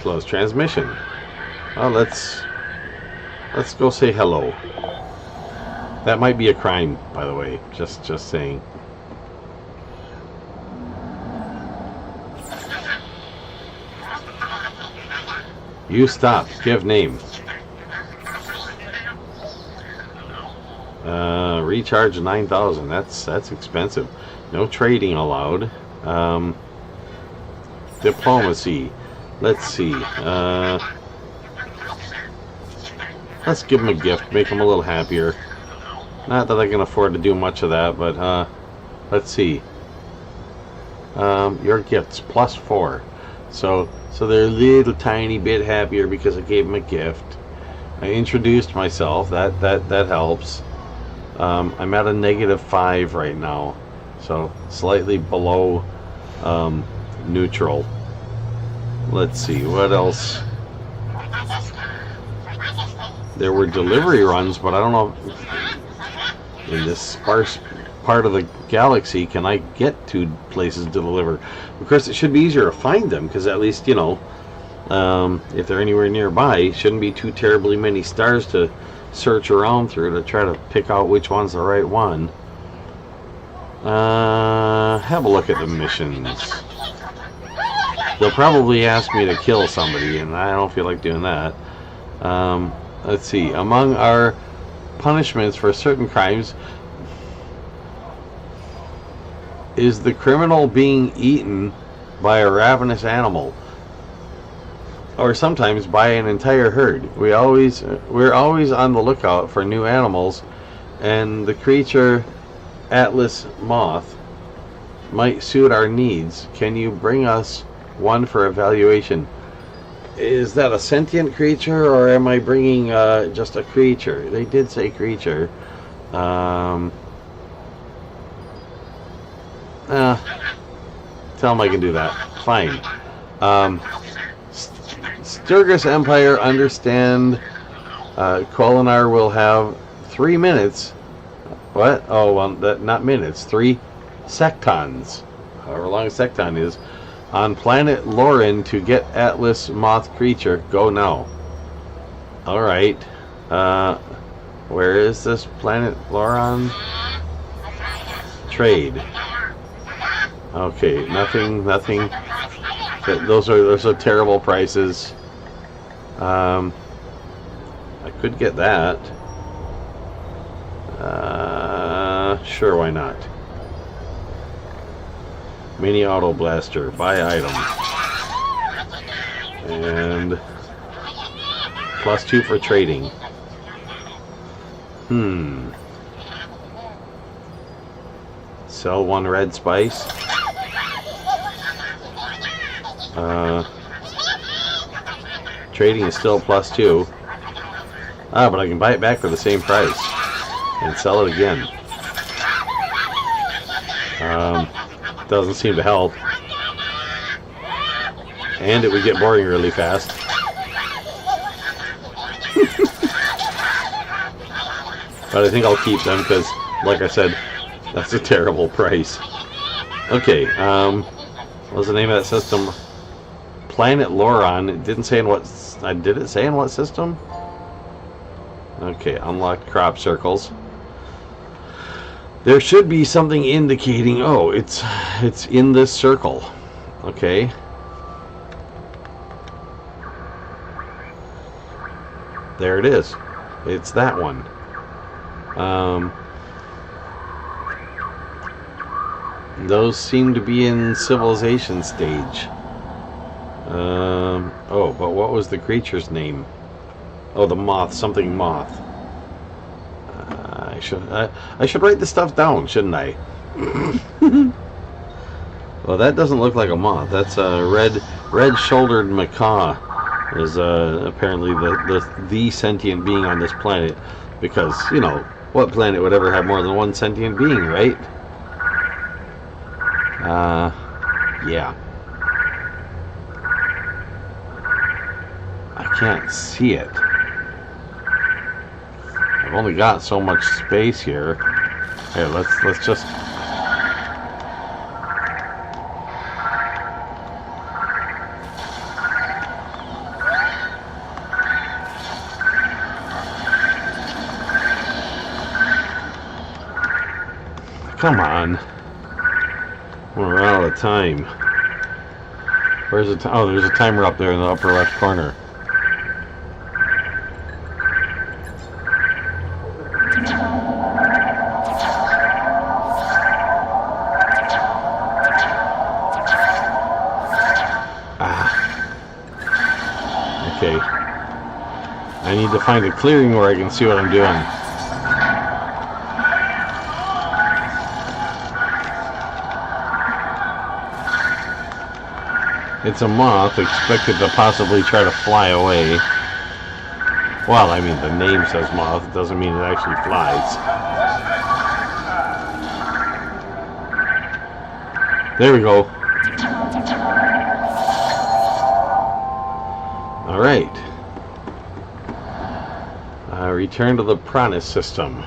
Close transmission. Oh, let's go say hello. That might be a crime, by the way. Just saying. You stop. Give name. Recharge 9,000. That's expensive. No trading allowed. Diplomacy. Let's see. Let's give him a gift. Make him a little happier. Not that I can afford to do much of that, but let's see. Your gifts +4. So they're a little tiny bit happier because I gave them a gift. I introduced myself. That helps. I'm at a -5 right now, so slightly below neutral. Let's see what else. There were delivery runs, but I don't know in this sparse part of the galaxy can I get to places to deliver. Of course, it should be easier to find them because at least, you know, if they're anywhere nearby, shouldn't be too terribly many stars to search around through to try to pick out which one's the right one. Have a look at the missions. They'll probably ask me to kill somebody, and I don't feel like doing that. Let's see. Among our punishments for certain crimes is the criminal being eaten by a ravenous animal, or sometimes by an entire herd. We're always on the lookout for new animals, and the creature Atlas moth might suit our needs. Can you bring us one for evaluation? Is that a sentient creature, or am I bringing just a creature? They did say creature. Tell them I can do that. Fine. Sturgis Empire, understand. Kolinar will have 3 minutes. What? Oh, well, not minutes. 3 sectons. However long a secton is. On planet Loren to get Atlas moth creature. Go now. Alright. Where is this planet Loren? Trade. Okay, nothing. Those are terrible prices. I could get that. Sure, why not? Mini auto blaster. Buy item. And +2 for trading. Sell 1 red spice. Trading is still +2. But I can buy it back for the same price and sell it again. Doesn't seem to help. And it would get boring really fast. But I think I'll keep them because, like I said, that's a terrible price. Okay, what's the name of that system? Planet Loron. It didn't say in what... did it say in what system? Okay, unlocked crop circles. There should be something indicating, oh, it's in this circle. Okay. There it is. It's that one. Those seem to be in civilization stage. Oh, but what was the creature's name? Oh, the moth, something moth. I should write this stuff down, shouldn't I? Well, that doesn't look like a moth. That's a red-shouldered macaw. Is apparently the sentient being on this planet, because you know what planet would ever have more than one sentient being, right? Yeah. I can't see it. I've only got so much space here. Here, let's just. Come on. We're out of time. Where's the time? Oh, there's a timer up there in the upper left corner. Okay. I need to find a clearing where I can see what I'm doing. It's a moth expected to possibly try to fly away. Well, I mean, the name says moth. It doesn't mean it actually flies. There we go. Alright. Return to the Pranis system.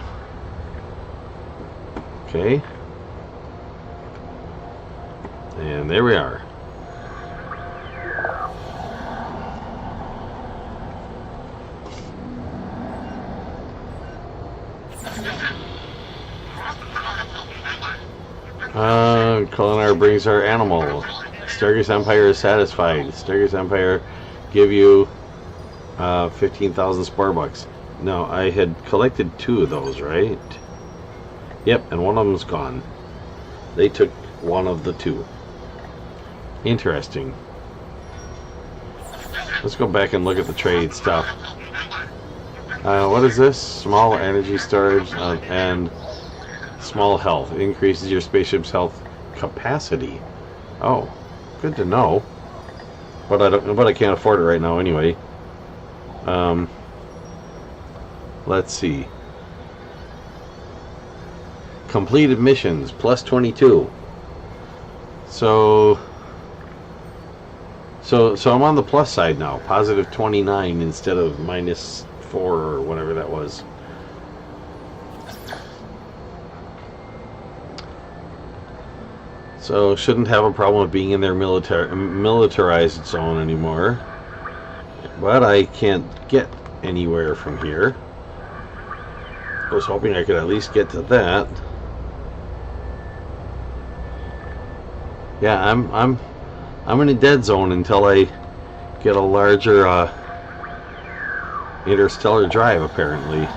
Okay. And there we are. Culinar brings our animal. Stargaze Empire is satisfied. Stargaze Empire give you 15,000 Spore bucks. No, I had collected 2 of those, right? Yep, and one of them's gone. They took one of the 2. Interesting. Let's go back and look at the trade stuff. What is this? Small energy storage and small health. Increases your spaceship's health capacity. Oh, good to know. But I can't afford it right now anyway. Let's see. Completed missions plus 22. So I'm on the plus side now. Positive 29 instead of minus 4 or whatever that was. So shouldn't have a problem with being in their militarized zone anymore. But I can't get anywhere from here. I was hoping I could at least get to that. Yeah, I'm in a dead zone until I get a larger interstellar drive, apparently.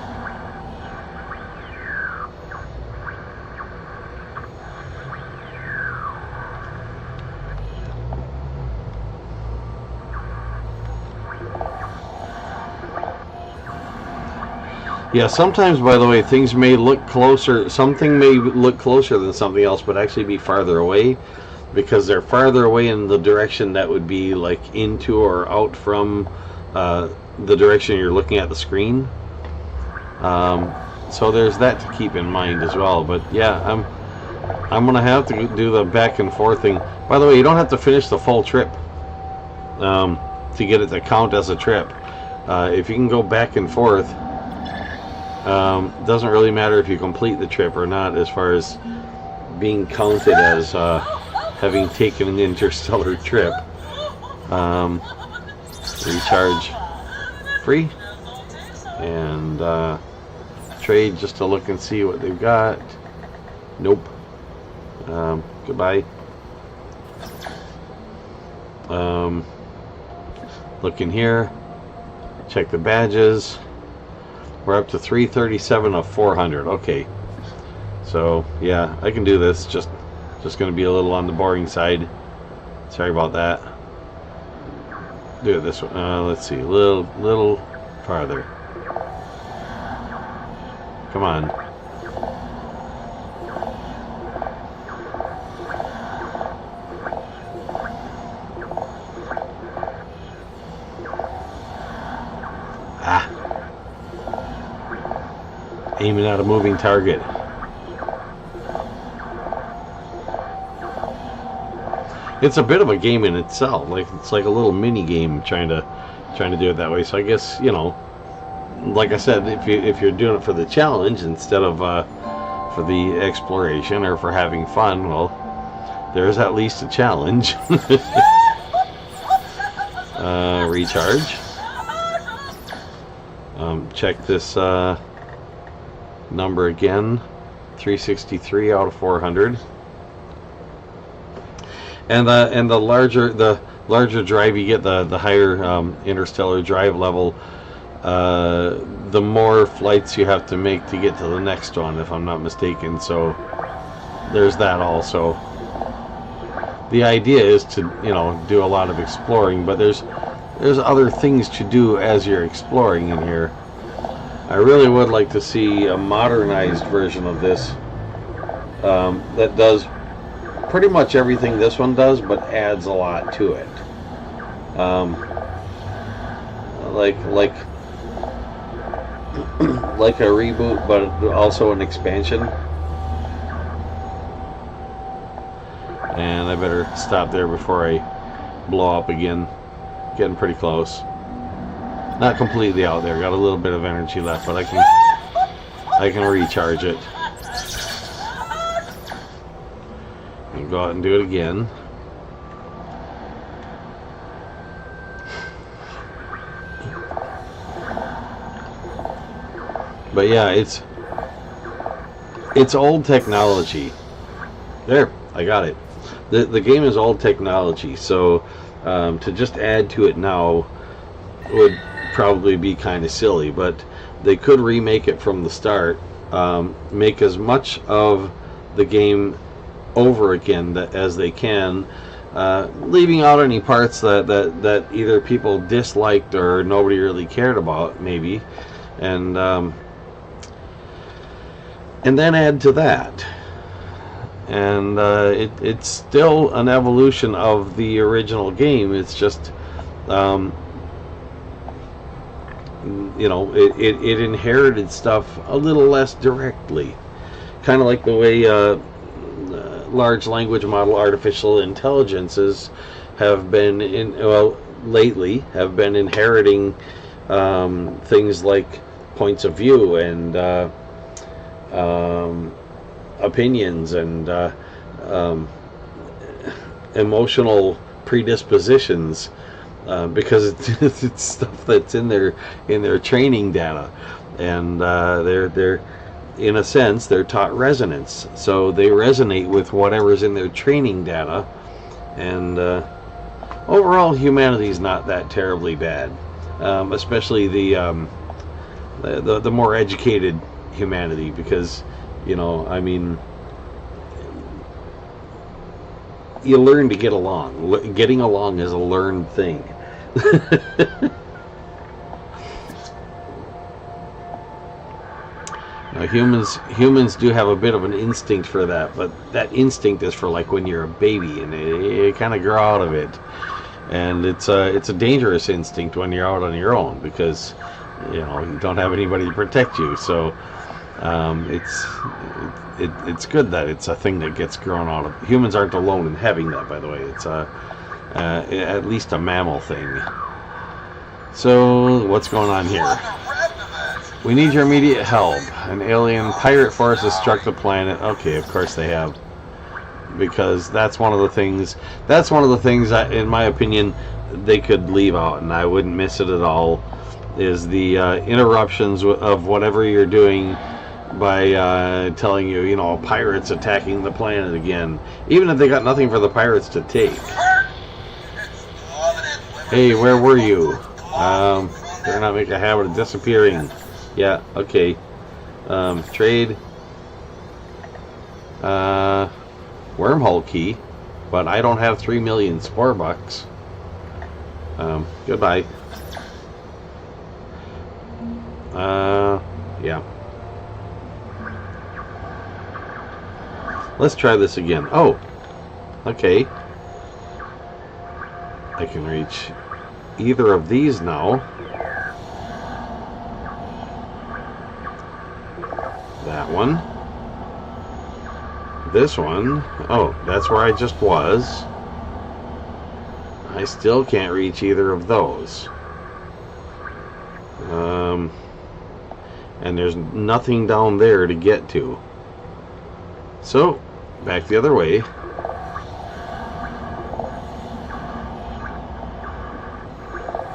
Yeah, sometimes, by the way, things may look closer. Something may look closer than something else, but actually be farther away because they're farther away in the direction that would be like into or out from the direction you're looking at the screen. So there's that to keep in mind as well. But yeah, I'm gonna have to do the back and forth thing. By the way, you don't have to finish the full trip to get it to count as a trip. If you can go back and forth, doesn't really matter if you complete the trip or not, as far as being counted as having taken an interstellar trip. Recharge free, and trade just to look and see what they've got. Nope. Goodbye. Look in here. Check the badges. We're up to 337 of 400. Okay. So yeah, I can do this. Just going to be a little on the boring side. Sorry about that. Do it this way. Let's see. Little farther. Come on. Aiming at a moving target. It's a bit of a game in itself. Like it's like a little mini game trying to do it that way. So I guess, you know, like I said, if you're doing it for the challenge instead of for the exploration or for having fun, well, there's at least a challenge. Recharge. Check this number again. 363 out of 400. And the larger drive you get, the higher interstellar drive level, the more flights you have to make to get to the next one, if I'm not mistaken. So there's that also. The idea is to, you know, do a lot of exploring, but there's other things to do as you're exploring in here. I really would like to see a modernized version of this that does pretty much everything this one does, but adds a lot to it. Like like a reboot, but also an expansion. And I better stop there before I blow up again. Getting pretty close. Not completely out there. Got a little bit of energy left, but I can recharge it. And go out and do it again. But yeah, it's old technology. There, I got it. The game is old technology, so to just add to it now would probably be kind of silly, but they could remake it from the start, make as much of the game over again as they can, leaving out any parts that either people disliked or nobody really cared about, maybe, and then add to that. And it's still an evolution of the original game. It's just you know, it inherited stuff a little less directly, kind of like the way large language model artificial intelligences have been lately have been inheriting things like points of view and opinions and emotional predispositions. Because it's stuff that's in their training data, and they're in a sense they're taught resonance, so they resonate with whatever's in their training data, and overall humanity's not that terribly bad, especially the more educated humanity, because, you know, I mean, you learn to get along. Getting along is a learned thing. Now, humans do have a bit of an instinct for that, but that instinct is for like when you're a baby and you kind of grow out of it. And it's a dangerous instinct when you're out on your own because you don't have anybody to protect you. So it's good that it's a thing that gets grown out of. Humans aren't alone in having that, by the way. It's at least a mammal thing. So what's going on here? We need your immediate help. An alien pirate force has struck the planet. Okay, of course they have. Because that's one of the things that, in my opinion, they could leave out, and I wouldn't miss it at all, is the interruptions of whatever you're doing by telling you, a pirate's attacking the planet again. Even if they got nothing for the pirates to take. Hey, where were you? Better not make a habit of disappearing. Yeah, okay. Trade. Wormhole key, but I don't have 3 million spore bucks. Goodbye. Yeah. Let's try this again. Oh, okay. I can reach either of these now. That one. This one. Oh, that's where I just was. I still can't reach either of those. And there's nothing down there to get to. So, back the other way.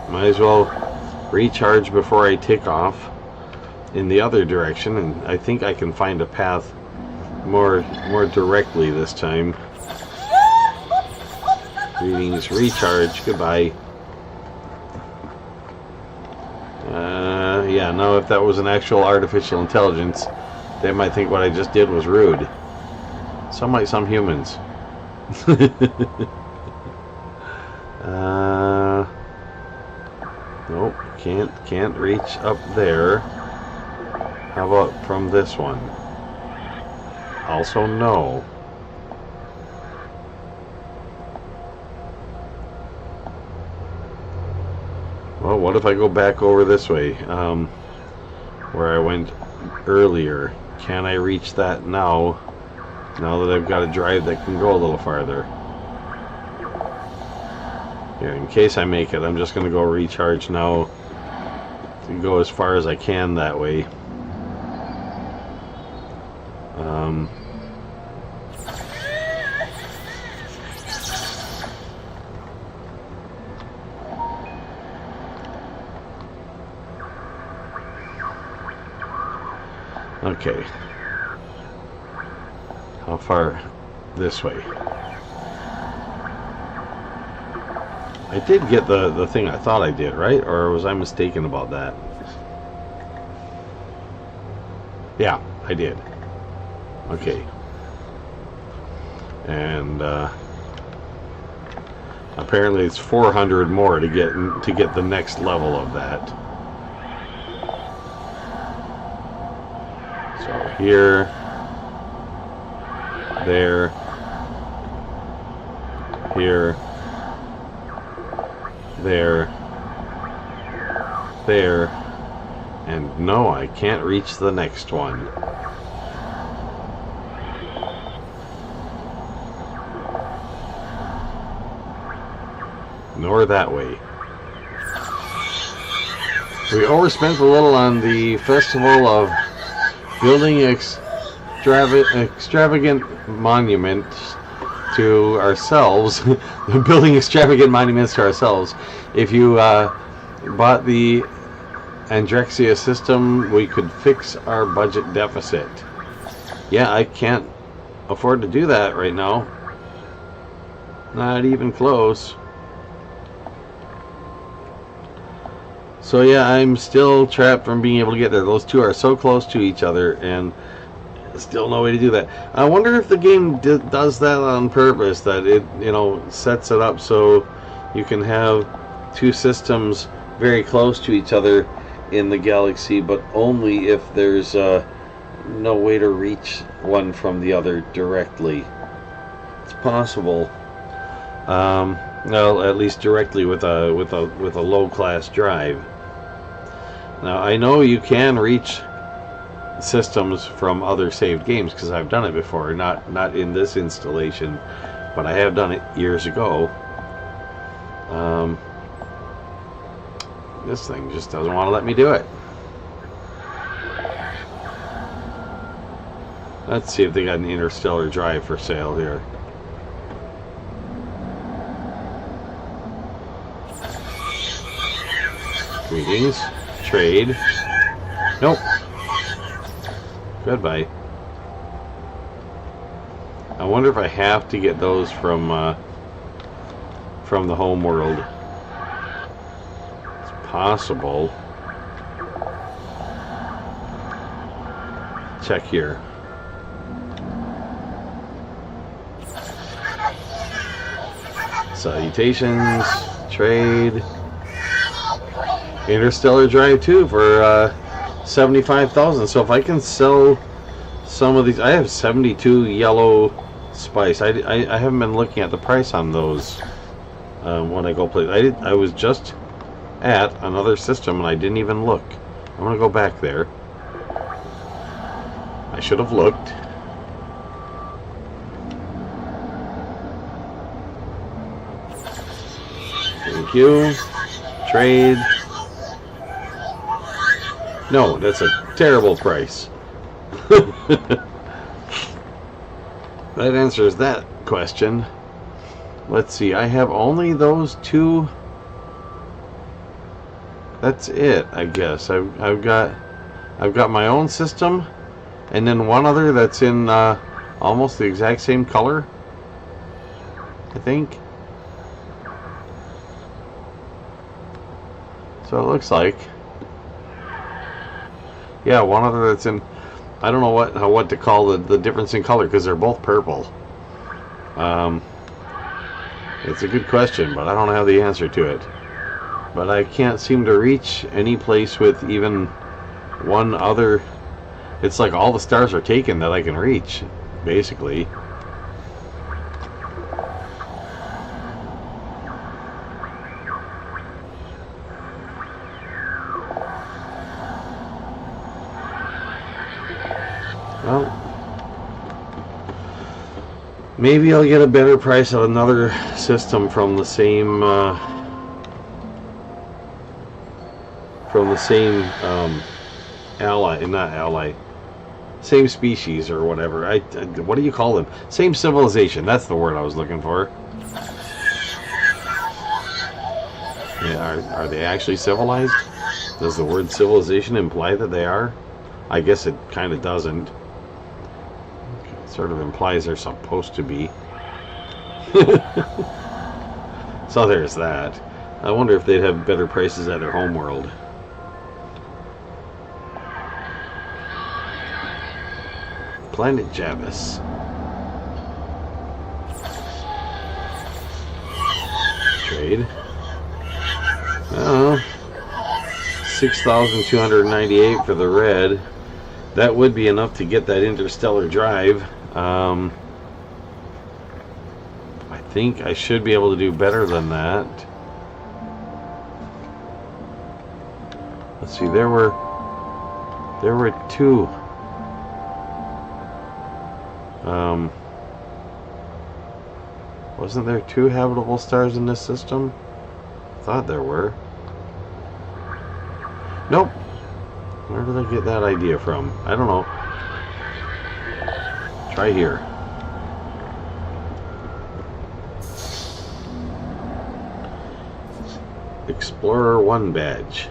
Might as well recharge before I take off in the other direction, and I think I can find a path more directly this time. Greetings, recharge, goodbye. Yeah, no, if that was an actual artificial intelligence, they might think what I just did was rude. So might some humans. Nope, can't reach up there. How about from this one? Also no. Well, what if I go back over this way, where I went earlier? Can I reach that now that I've got a drive that can go a little farther? Yeah, in case I make it, I'm just going to go recharge now to go as far as I can that way. Okay. How far? This way. I did get the thing I thought I did, right? Or was I mistaken about that? Yeah, I did. Okay. And apparently it's 400 more to get the next level of that. So here, there, here, there, there, and no, I can't reach the next one. Nor that way. We overspent a little on the festival of building extravagant monuments to ourselves. Building extravagant monuments to ourselves. If you bought the Andrexia system, we could fix our budget deficit. Yeah, I can't afford to do that right now. Not even close. So yeah, I'm still trapped from being able to get there. Those two are so close to each other, and still no way to do that. I wonder if the game does that on purpose, that it, sets it up so you can have two systems very close to each other in the galaxy, but only if there's no way to reach one from the other directly. It's possible. Well, at least directly with a low class drive. Now I know you can reach systems from other saved games because I've done it before. Not in this installation, but I have done it years ago. This thing just doesn't want to let me do it. Let's see if they got an interstellar drive for sale here. Greetings. Trade. Nope. Goodbye. I wonder if I have to get those from the home world. It's possible. Check here. Salutations. Trade. Interstellar Drive 2 for 75,000. So if I can sell some of these, I have 72 yellow spice. I haven't been looking at the price on those when I go play. I was just at another system and I didn't even look. I'm gonna go back there. I should have looked. Thank you. Trade. No, that's a terrible price. That answers that question. Let's see, I have only those two. That's it, I guess. I've got my own system, and then one other that's in almost the exact same color, I think. So it looks like. Yeah, one other that's in. I don't know what to call the difference in color because they're both purple. It's a good question, but I don't have the answer to it. But I can't seem to reach any place with even one other. It's like all the stars are taken that I can reach, basically. Well, maybe I'll get a better price at another system from the same same species or whatever. What do you call them? Same civilization. That's the word I was looking for. Yeah, are they actually civilized? Does the word civilization imply that they are? I guess it kind of doesn't. Sort of implies they're supposed to be. So there's that. I wonder if they'd have better prices at their home world. Planet Javis. Trade. Oh, 6,298 for the red. That would be enough to get that interstellar drive. I think I should be able to do better than that. Let's see, there were two. Wasn't there two habitable stars in this system? Thought there were. Nope. Where did I get that idea from? I don't know. Try here. Explorer 1 badge.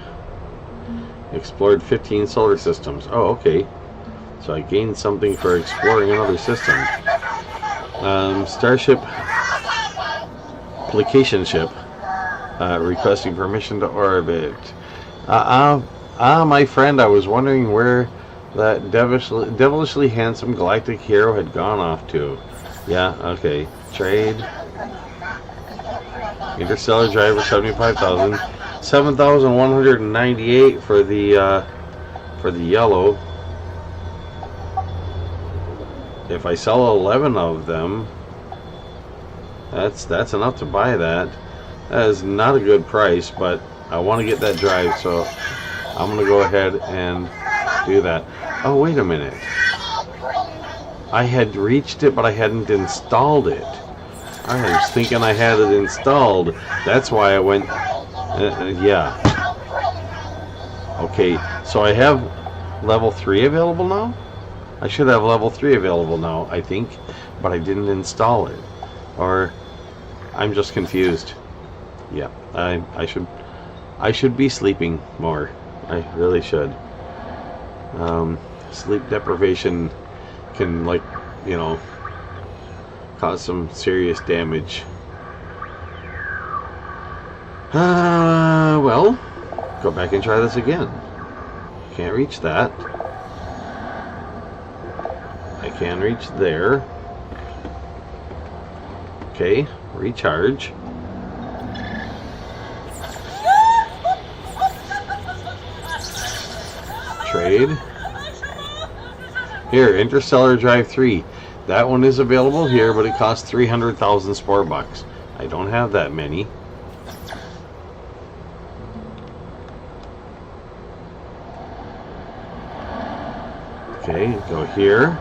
Explored 15 solar systems. Oh, okay. So I gained something for exploring another system. Starship application ship requesting permission to orbit. My friend, I was wondering where that devilishly handsome galactic hero had gone off to. Yeah, okay. Trade. Interstellar driver 75,000. 7,198 for the yellow. if I sell 11 of them, that's enough to buy that. That is not a good price, but I want to get that drive, so I'm going to go ahead and do that. Oh, wait a minute. I had reached it, but I hadn't installed it. I was thinking I had it installed. That's why I went... yeah. Okay, so I have level 3 available now? I should have level 3 available now, I think, but I didn't install it. Or I'm just confused. Yeah, I should be sleeping more. I really should. Sleep deprivation can, like, you know, cause some serious damage. Well, go back and try this again. Can't reach that. I can reach there. Okay, recharge. Trade. Here, Interstellar Drive 3. That one is available here, but it costs 300,000 Spore bucks. I don't have that many. Okay, go here.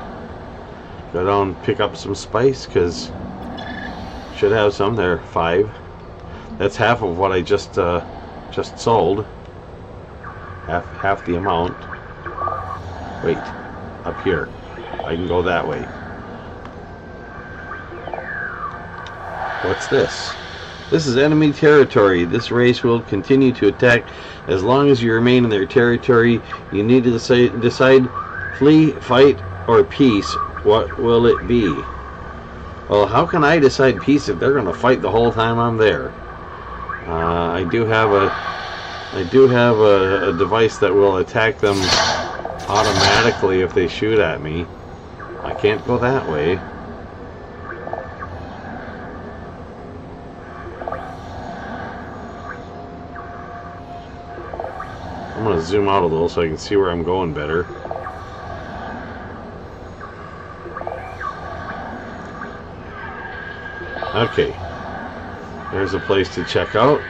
Go down and pick up some spice, because should have some there. 5. That's half of what I just sold. Half the amount. Wait, up here. I can go that way. What's this? This is enemy territory. This race will continue to attack as long as you remain in their territory. You need to decide flee, fight, or peace. What will it be? Well, how can I decide peace if they're going to fight the whole time I'm there? I do have a device that will attack them automatically if they shoot at me. I can't go that way. I'm going to zoom out a little so I can see where I'm going better. Okay. There's a place to check out.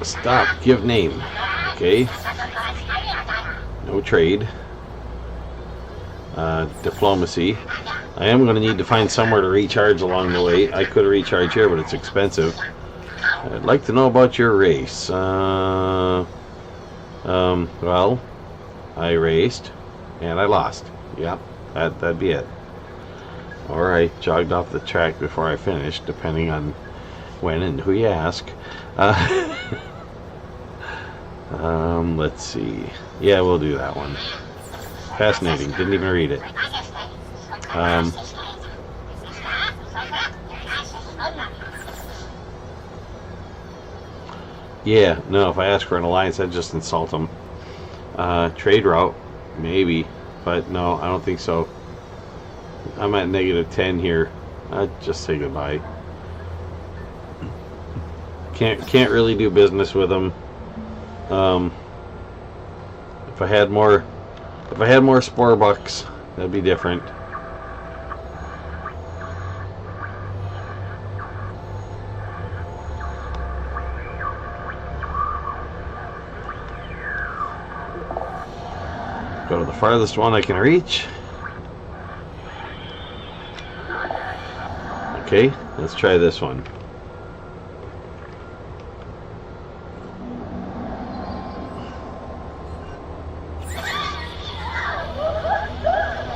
Stop. Give name. Okay. No trade. Diplomacy. I am going to need to find somewhere to recharge along the way. I could recharge here, but it's expensive. I'd like to know about your race. Well, I raced and I lost. Yep, that'd be it. Or I jogged off the track before I finished, depending on when and who you ask. Let's see. Yeah, we'll do that one. Fascinating. Didn't even read it. Yeah, no, if I ask for an alliance, I'd just insult them. Trade route, maybe, but no, I don't think so. I'm at -10 here. I'd just say goodbye. Can't really do business with them. If I had more Spore bucks, that'd be different. Go to the farthest one I can reach. Okay, let's try this one.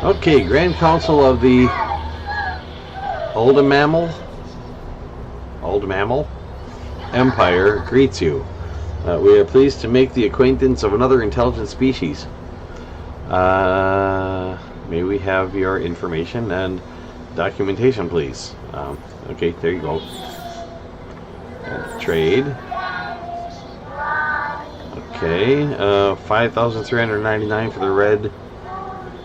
Okay, Grand Council of the Old Mammal Empire greets you. We are pleased to make the acquaintance of another intelligent species. May we have your information and documentation, please? Okay, there you go. Trade. Okay, 5,399 for the red.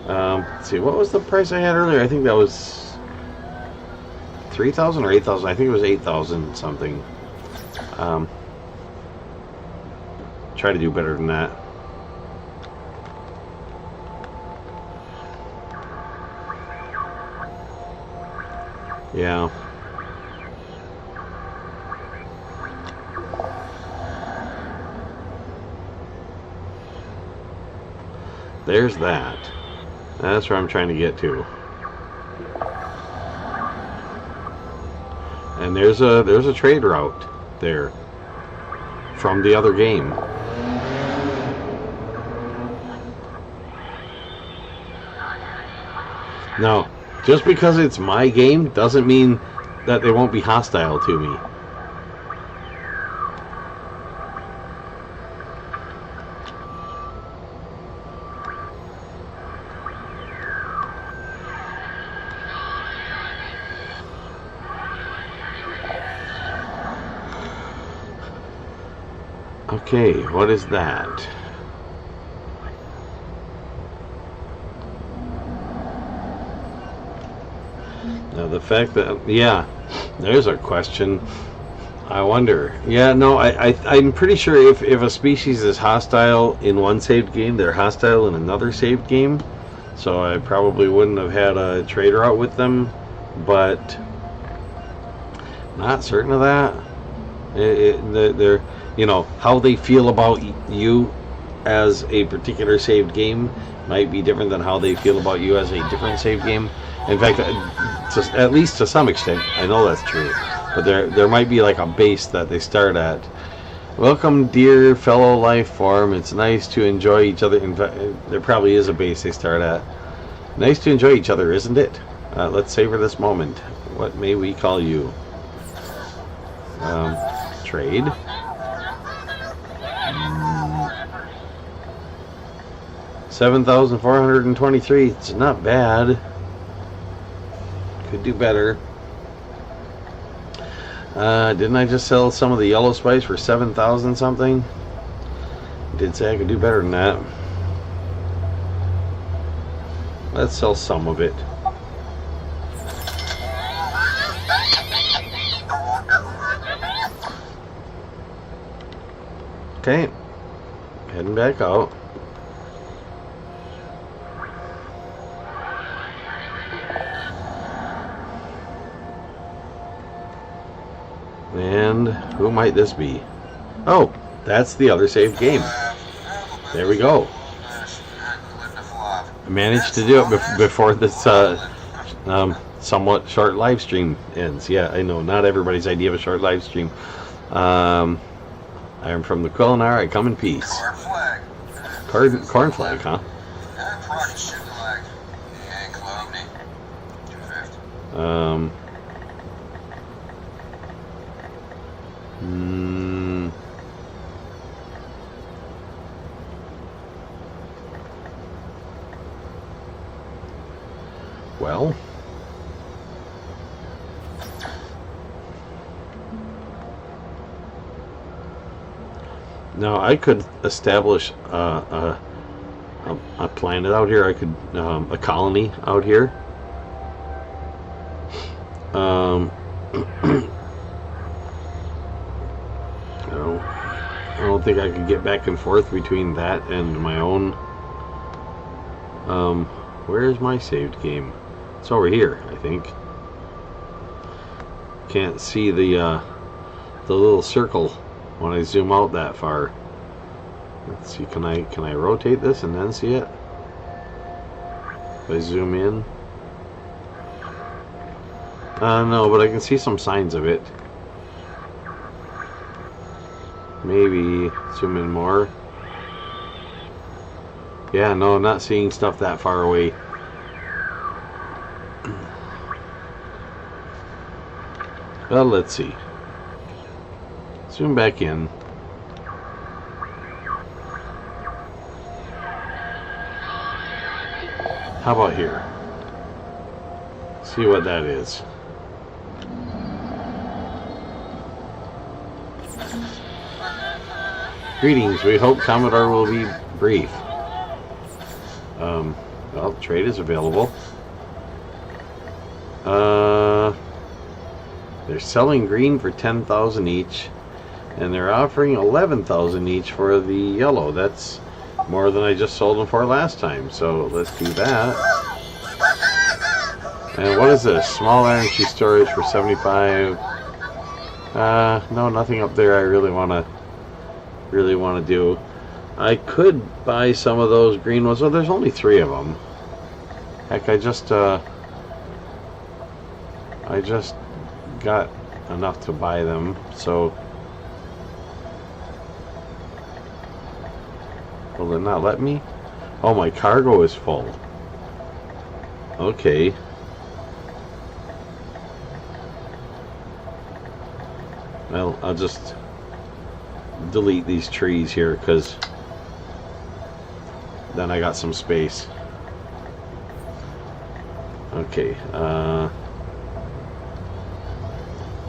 Let's see, what was the price I had earlier? I think that was 3,000 or 8,000. I think it was 8,000 something. try to do better than that. Yeah. There's that. That's where I'm trying to get to. And there's a trade route there from the other game. Now, just because it's my game doesn't mean that they won't be hostile to me. Okay, what is that? Now the fact that, yeah, there's a question. I wonder. Yeah, no, I'm pretty sure if a species is hostile in one saved game, they're hostile in another saved game. So I probably wouldn't have had a trade route with them, but not certain of that. They're, you know, how they feel about you as a particular saved game might be different than how they feel about you as a different saved game. In fact, at least to some extent, I know that's true. But there might be like a base that they start at. Welcome, dear fellow life form. It's nice to enjoy each other. In fact, there probably is a base they start at. Nice to enjoy each other, isn't it? Let's savor this moment. What may we call you? Trade. 7,423. It's not bad. Could do better. Didn't I just sell some of the yellow spice for 7,000 something? Did say I could do better than that. Let's sell some of it. Okay, heading back out. And who might this be? Oh, that's the other saved game. There we go. I managed to do it before this somewhat short live stream ends. Yeah, I know, not everybody's idea of a short live stream. I am from the Culinar. I come in peace. Corn flag, huh? Well, now I could establish a planet out here. I could a colony out here. I don't think I could get back and forth between that and my own. Where is my saved game? It's over here, I think. Can't see the little circle when I zoom out that far. Let's see, can I rotate this and then see it? If I zoom in. No, but I can see some signs of it. Maybe zoom in more. Yeah, no, I'm not seeing stuff that far away. Well, let's see. Zoom back in. How about here? See what that is. Greetings. We hope Commodore will be brief. Well, trade is available. They're selling green for 10,000 each. and they're offering 11,000 each for the yellow. That's more than I just sold them for last time, so let's do that. And what is this? Small energy storage for 75. No, nothing up there I really want to do. I could buy some of those green ones. Oh, there's only 3 of them. Heck, I just got enough to buy them, so will it not let me? Oh, my cargo is full. Okay. Well, I'll just delete these trees here because then I got some space. Okay,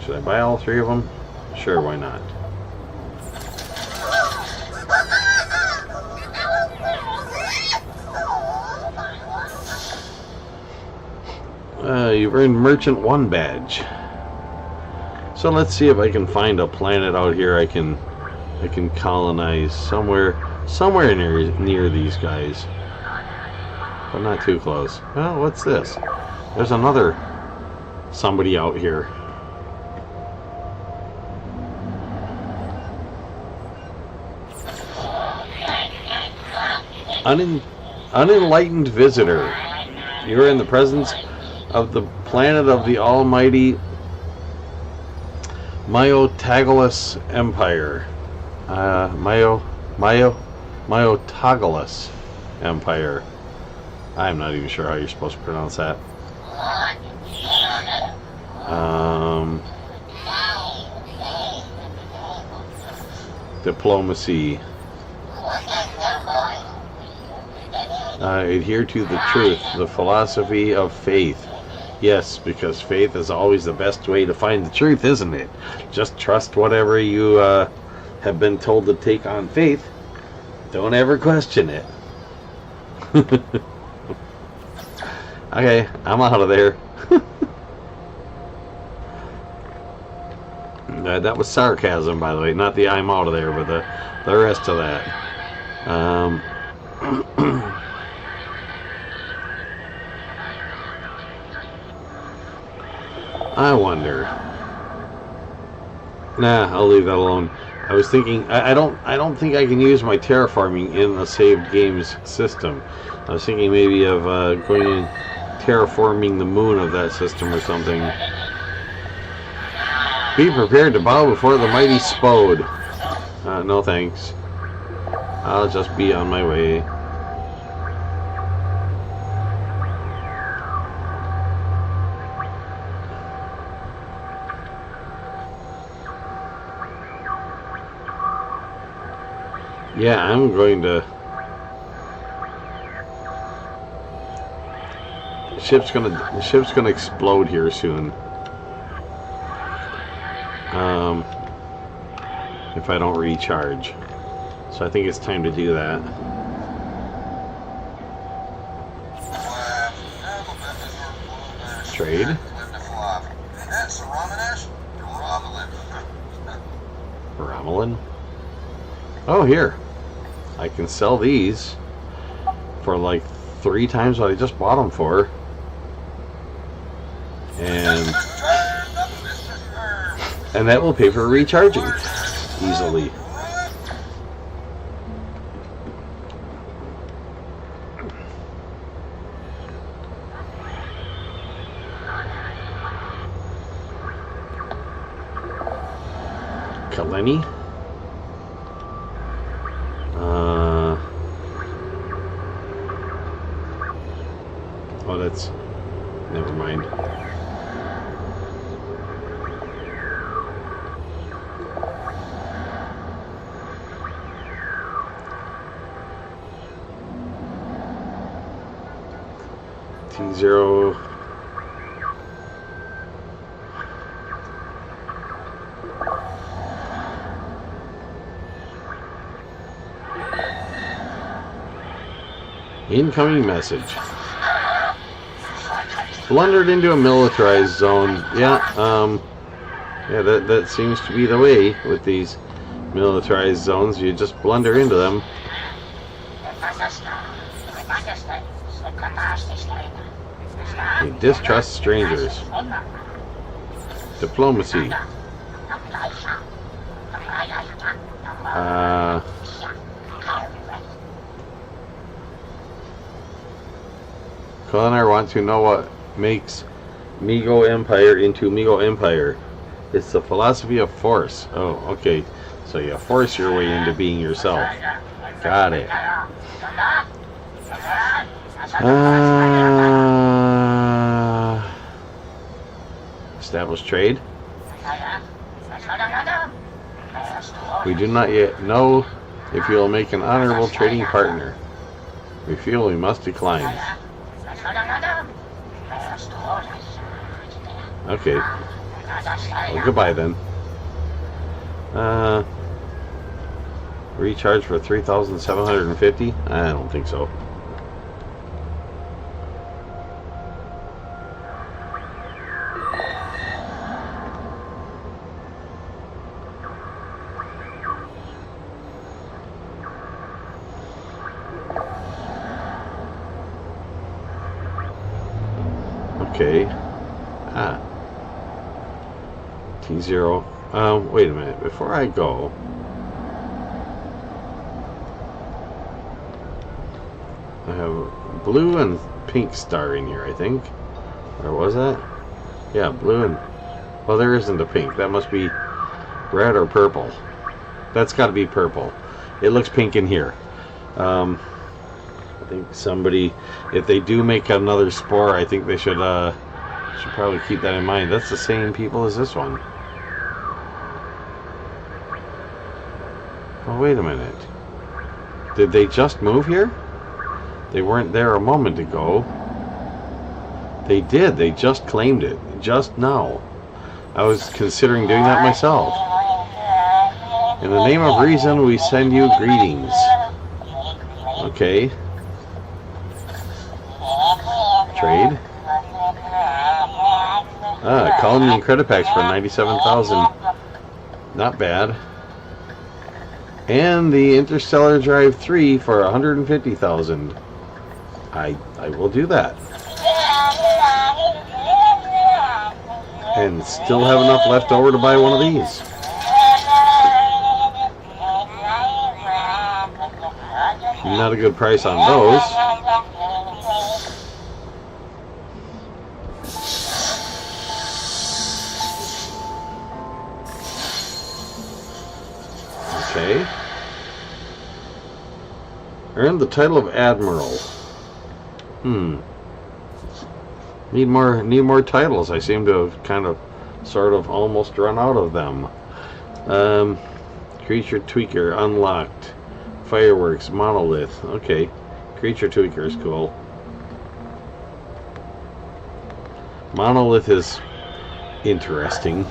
should I buy all 3 of them? Sure, why not? You've earned Merchant 1 badge. So let's see if I can find a planet out here I can colonize somewhere near these guys, but not too close. Well, what's this? There's another somebody out here. Unenlightened visitor. You are in the presence of the planet of the almighty Myotagalus Empire. Myotagalus Empire. I'm not even sure how you're supposed to pronounce that. Diplomacy. Adhere to the truth, the philosophy of faith. Yes, because faith is always the best way to find the truth, isn't it? Just trust whatever you have been told to take on faith. Don't ever question it. Okay, I'm out of there. That was sarcasm, by the way. Not the I'm out of there, but the rest of that. I wonder. Nah, I'll leave that alone. I was thinking, I don't think I can use my terraforming in a saved games system. I was thinking maybe of going and terraforming the moon of that system or something. Be prepared to bow before the mighty Spode. No thanks. I'll just be on my way. Yeah, I'm going to... The ship's gonna explode here soon. If I don't recharge. So I think it's time to do that. Trade. Romulan. Oh, here. I can sell these for like 3 times what I just bought them for. And that will pay for recharging easily. Kaleni. Oh, that's... Never mind. T0. Incoming message. Blundered into a militarized zone. Yeah, yeah, that seems to be the way with these. militarized zones, you just blunder into them. You distrust strangers. Diplomacy. Culinar want to know what makes Migo Empire into Migo Empire. It's the philosophy of force. Oh, okay. So you force your way into being yourself. Got it. Establish trade. We do not yet know if you will make an honorable trading partner. We feel we must decline. Okay. Well, goodbye then. Recharge for 3,750? I don't think so. Okay. T0. Wait a minute. Before I go, I have blue and pink star in here, I think. Or was that? Yeah, blue and... Well, there isn't a pink. That must be red or purple. That's got to be purple. It looks pink in here. I think somebody, if they do make another Spore, I think they should probably keep that in mind. That's the same people as this one. Oh, wait a minute. Did they just move here? They weren't there a moment ago. They did. They just claimed it. Just now. I was considering doing that myself. In the name of reason, we send you greetings. Okay. Trade. Colony and credit packs for 97,000. Not bad. And the Interstellar Drive 3 for 150,000. I will do that. And still have enough left over to buy one of these. Not a good price on those. Okay. Earned the title of Admiral. Need more titles. I seem to have kind of, sort of, almost run out of them. Creature Tweaker unlocked. Fireworks, Monolith. Okay. Creature Tweaker is cool. Monolith is interesting.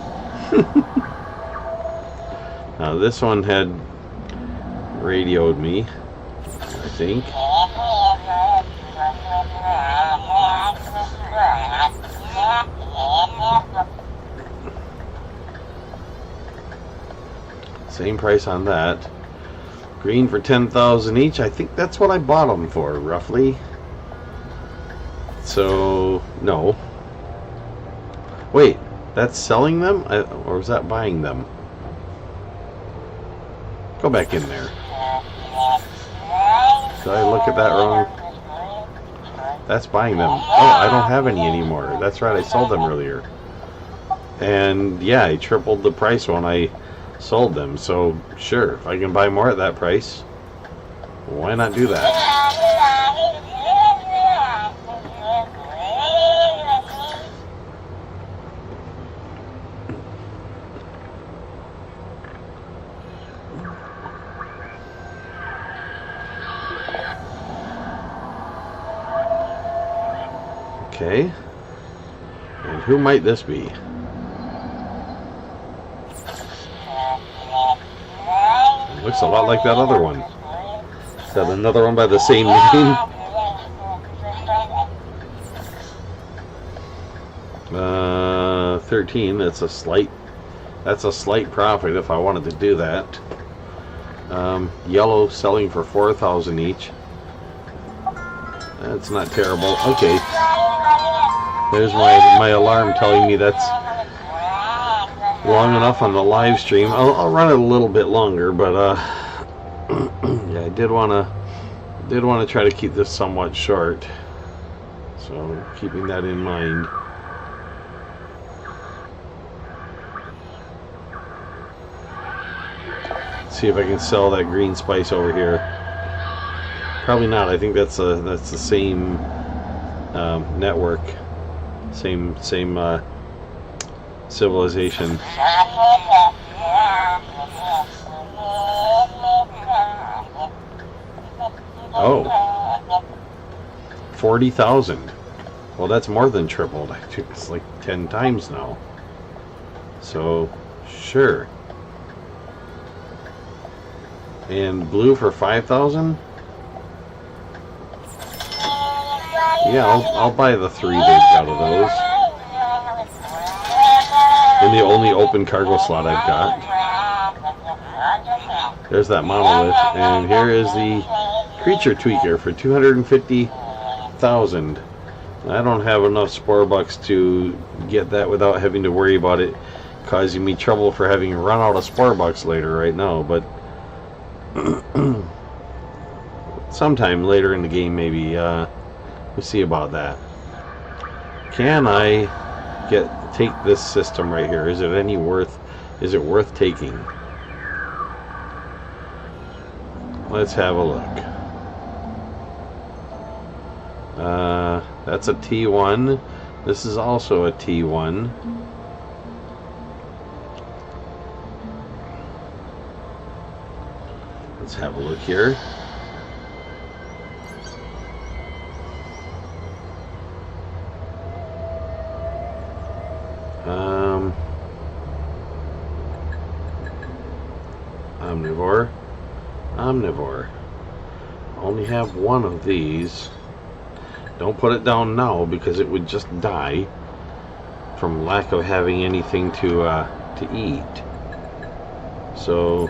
Now this one had radioed me, I think. Same price on that. Green for 10,000 each. I think that's what I bought them for, roughly. So, no. Wait, that's selling them? Or is that buying them? Go back in there. Did I look at that wrong? That's buying them. Oh, I don't have any anymore. That's right, I sold them earlier. And yeah, I tripled the price when I sold them. So sure, if I can buy more at that price, why not do that? Okay. And who might this be? Looks a lot like that other one. Is that another one by the same name? 13. That's a slight profit if I wanted to do that. Yellow selling for 4,000 each. That's not terrible. Okay. There's my alarm telling me that's long enough on the live stream. I'll run it a little bit longer, but yeah, I did want to try to keep this somewhat short. So keeping that in mind. See if I can sell that green spice over here. Probably not. I think that's the same network, same civilization. Oh, 40,000. Well, that's more than tripled. I think it's like 10 times now. So, sure. And blue for 5,000? Yeah, I'll buy the 3 bigs out of those. And the only open cargo slot I've got. There's that monolith. And here is the creature tweaker for 250,000. I don't have enough spore bucks to get that without having to worry about it causing me trouble for having run out of spore bucks later right now, but sometime later in the game maybe we'll see about that. Can I take this system right here? Is it worth taking? Let's have a look. That's a T1. This is also a T1. Let's have a look here. Omnivore. Only have one of these. Don't put it down now because it would just die from lack of having anything to eat. So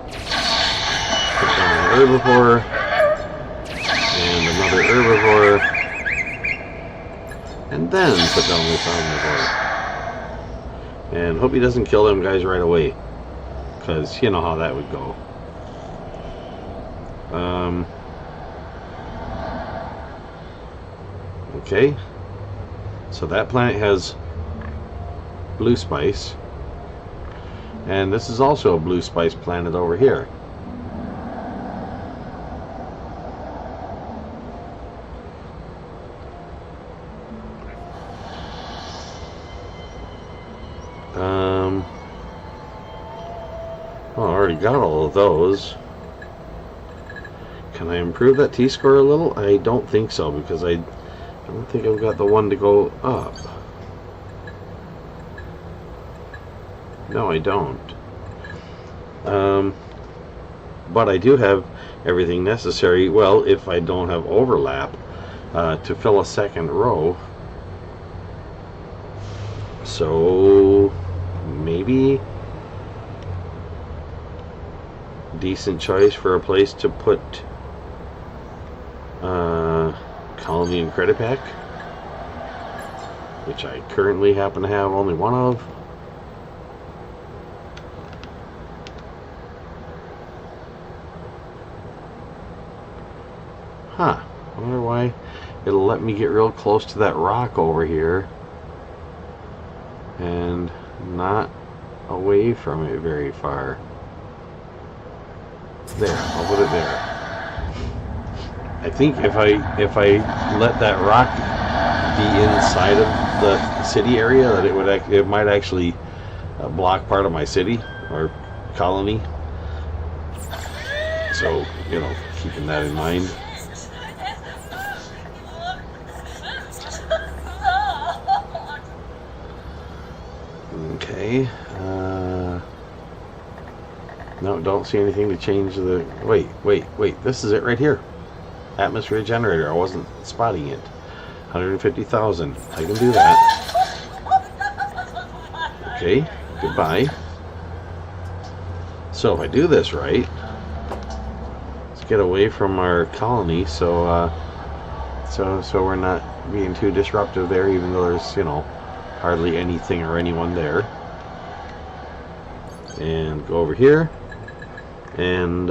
put down an herbivore and another herbivore, and then put down this omnivore. And hope he doesn't kill them guys right away, because you know how that would go. Okay, so that planet has blue spice, and this is also a blue spice planet over here. Well, I already got all of those. Can I improve that T-score a little? I don't think so, because I don't think I've got the one to go up. No, I don't. But I do have everything necessary, well, if I don't have overlap, to fill a second row. So maybe decent choice for a place to put colony and credit pack, which I currently happen to have only one of. Huh, I wonder why it'll let me get real close to that rock over here and not away from it very far. There, I'll put it there. I think if I let that rock be inside of the city area, that it might actually block part of my city or colony. So, you know, keeping that in mind. Okay. No, don't see anything to change the... Wait. This is it right here. Atmosphere generator. I wasn't spotting it. 150,000. I can do that. Okay. Goodbye. So if I do this right, get away from our colony, so so we're not being too disruptive there, even though there's, you know, hardly anything or anyone there. And go over here, and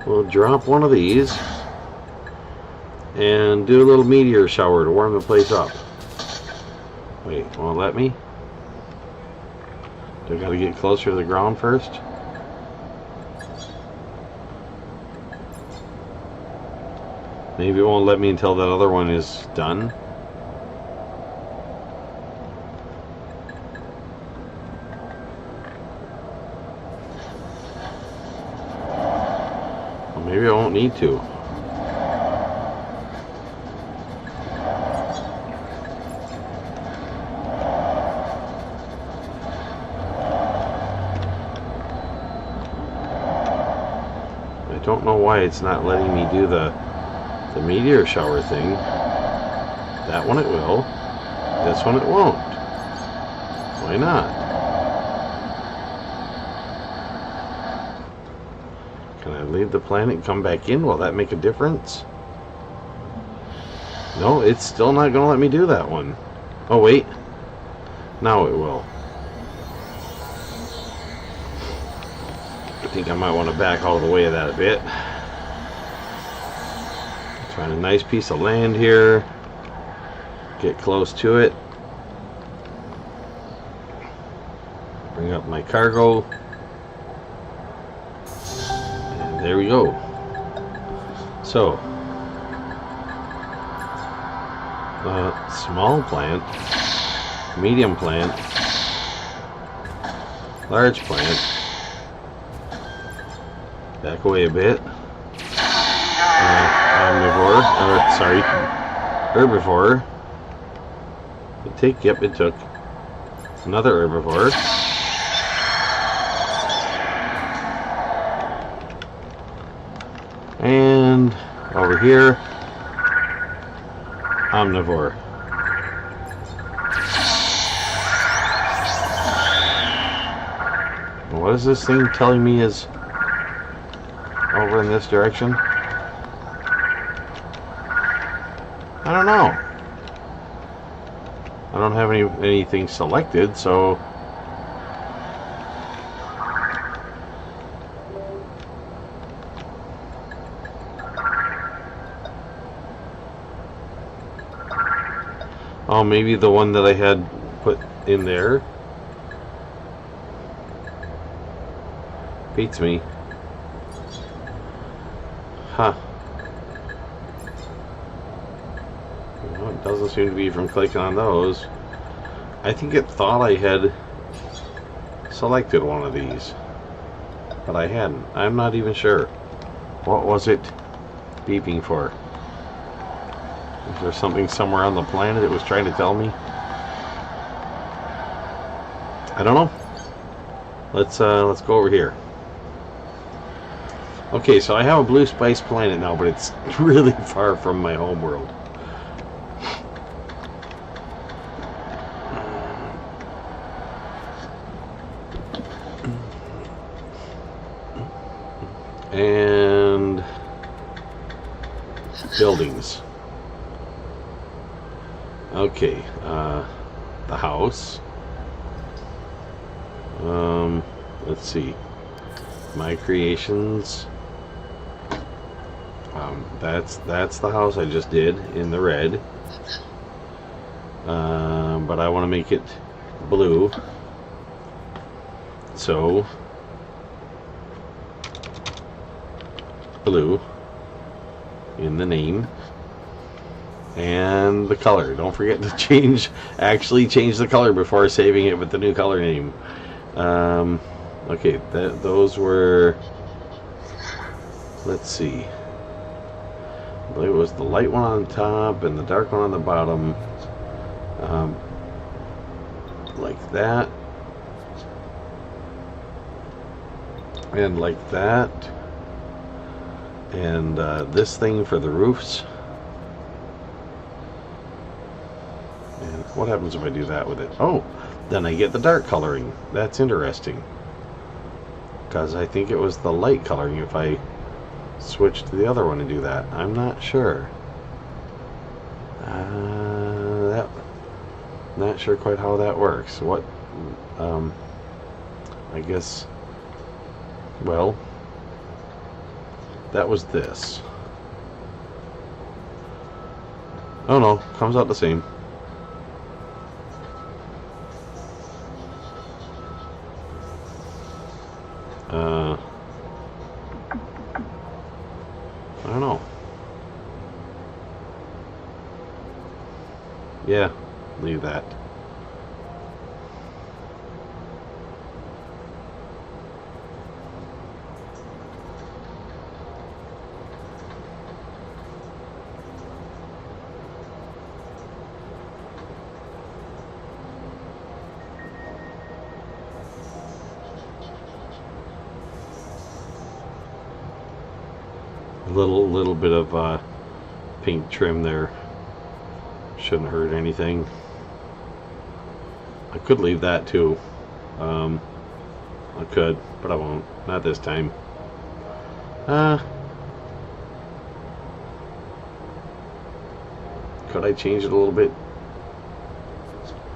we'll drop one of these and do a little meteor shower to warm the place up. Wait, won't let me? Do I gotta get closer to the ground first? Maybe it won't let me until that other one is done. Well, maybe I won't need to. I don't know why it's not letting me do the meteor shower thing. That one it will. This one it won't. Why not? Can I leave the planet and come back in? Will that make a difference? No, it's still not going to let me do that one. Oh, wait. Now it will. I think I might want to back out of the way of that a bit. Find a nice piece of land here. Get close to it. Bring up my cargo. And there we go. So, small plant, medium plant, large plant. Back away a bit. Omnivore, sorry, herbivore. Yep, it took another herbivore. And over here, omnivore. What is this thing telling me is over in this direction? I don't know. I don't have anything selected, so oh, maybe the one that I had put in there beats me. Huh. Well, it doesn't seem to be from clicking on those. I think it thought I had selected one of these, but I hadn't. I'm not even sure. What was it beeping for? Is there something somewhere on the planet it was trying to tell me? I don't know. Let's go over here. Okay, so I have a blue spice planet now, but it's really far from my home world. And buildings. Okay, the house. Let's see. My creations. That's the house I just did in the red. But I want to make it blue. So blue in the name. And the color. Don't forget to actually change the color before saving it with the new color name. Okay, those were, let's see, I believe it was the light one on top and the dark one on the bottom, like that, and like that, and this thing for the roofs. And what happens if I do that with it? Oh, then I get the dark coloring. That's interesting. because I think it was the light coloring if I switch to the other one to do that. I'm not sure. Not sure quite how that works. What, I guess, well, that was this. Oh no, comes out the same. I don't know. Yeah, leave that. Little bit of paint trim there shouldn't hurt anything. I could leave that too. I could, but I won't. Not this time. Could I change it a little bit?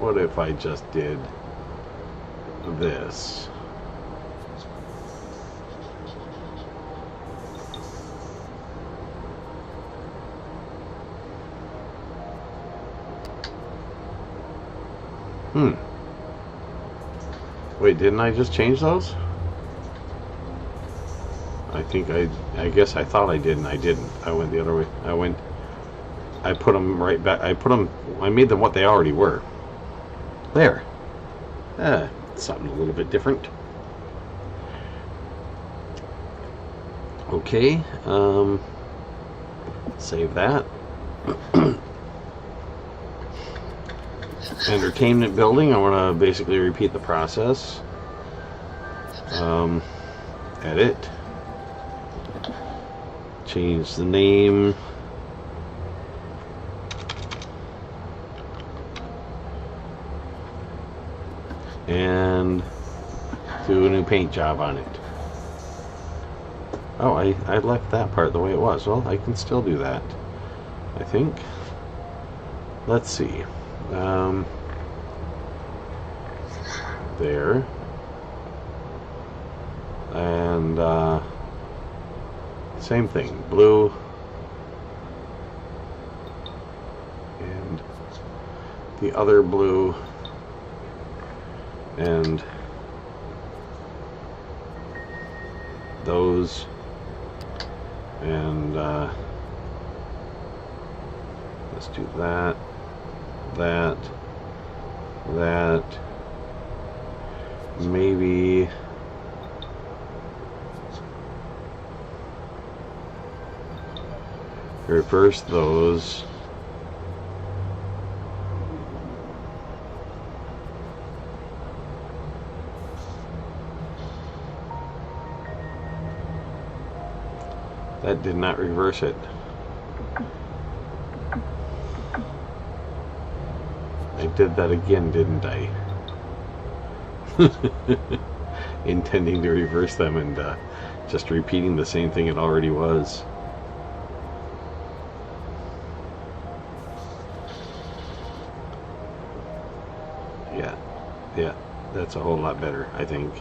What if I just did this? Wait, didn't I just change those? I guess I thought I did and I didn't. I went the other way. I put them right back. I made them what they already were. There. Something a little bit different. Okay, save that. Entertainment building, I want to basically repeat the process. Edit. Change the name. And do a new paint job on it. Oh, I left that part the way it was. Well, I can still do that, I think. Let's see. There. And same thing. Blue. And the other blue. And those. And let's do that. That, maybe reverse those. That did not reverse it. I did that again, didn't I? Intending to reverse them and just repeating the same thing it already was. Yeah, that's a whole lot better, I think.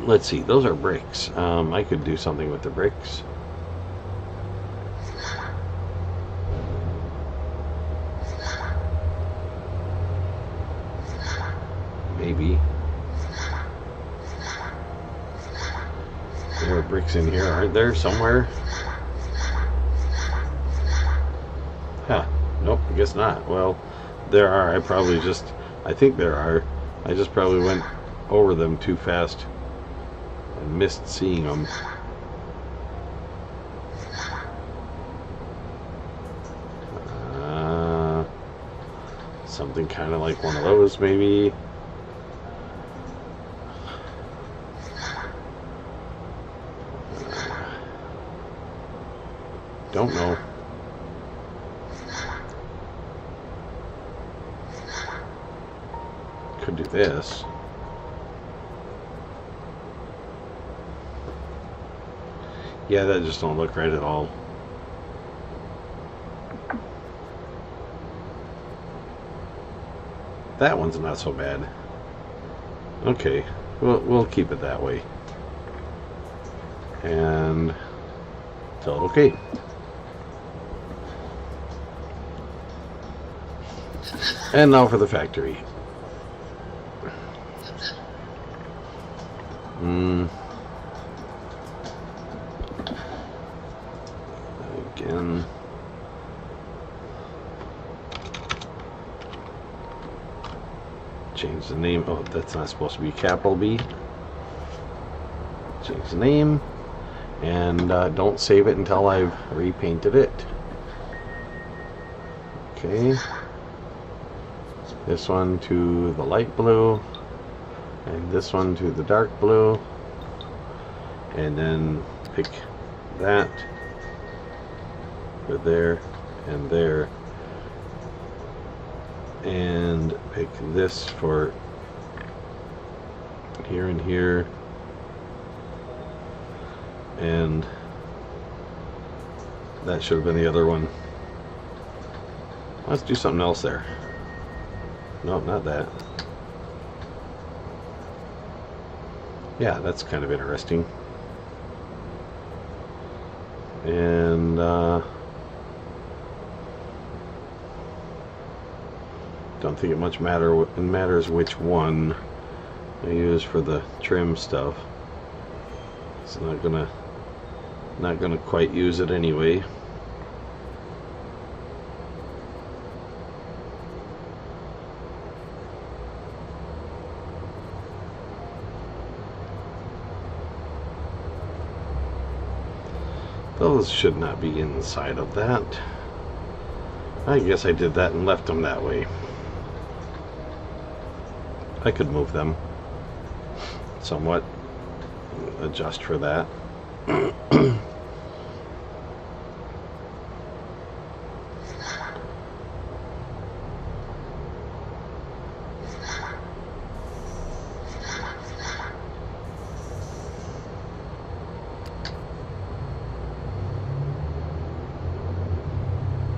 Let's see, those are bricks. I could do something with the bricks. Maybe. There are bricks in here, aren't there, somewhere? Huh. Nope, I guess not. Well, there are. I think there are. I just probably went over them too fast and missed seeing them. Something kind of like one of those, maybe. Don't know. could do this. Yeah, that just don't look right at all. That one's not so bad. Okay, we'll keep it that way. And tell it okay. And now for the factory. Again. Change the name. Oh, that's not supposed to be capital B. Change the name. And don't save it until I've repainted it. Okay. This one to the light blue. And this one to the dark blue. And then pick that for there and there. And pick this for here and here, and that should have been the other one. Let's do something else there. No, not that. Yeah, that's kind of interesting. And don't think it much matters which one I use for the trim stuff. It's not gonna quite use it anyway. Those should not be inside of that. I guess I did that and left them that way. I could move them somewhat, adjust for that.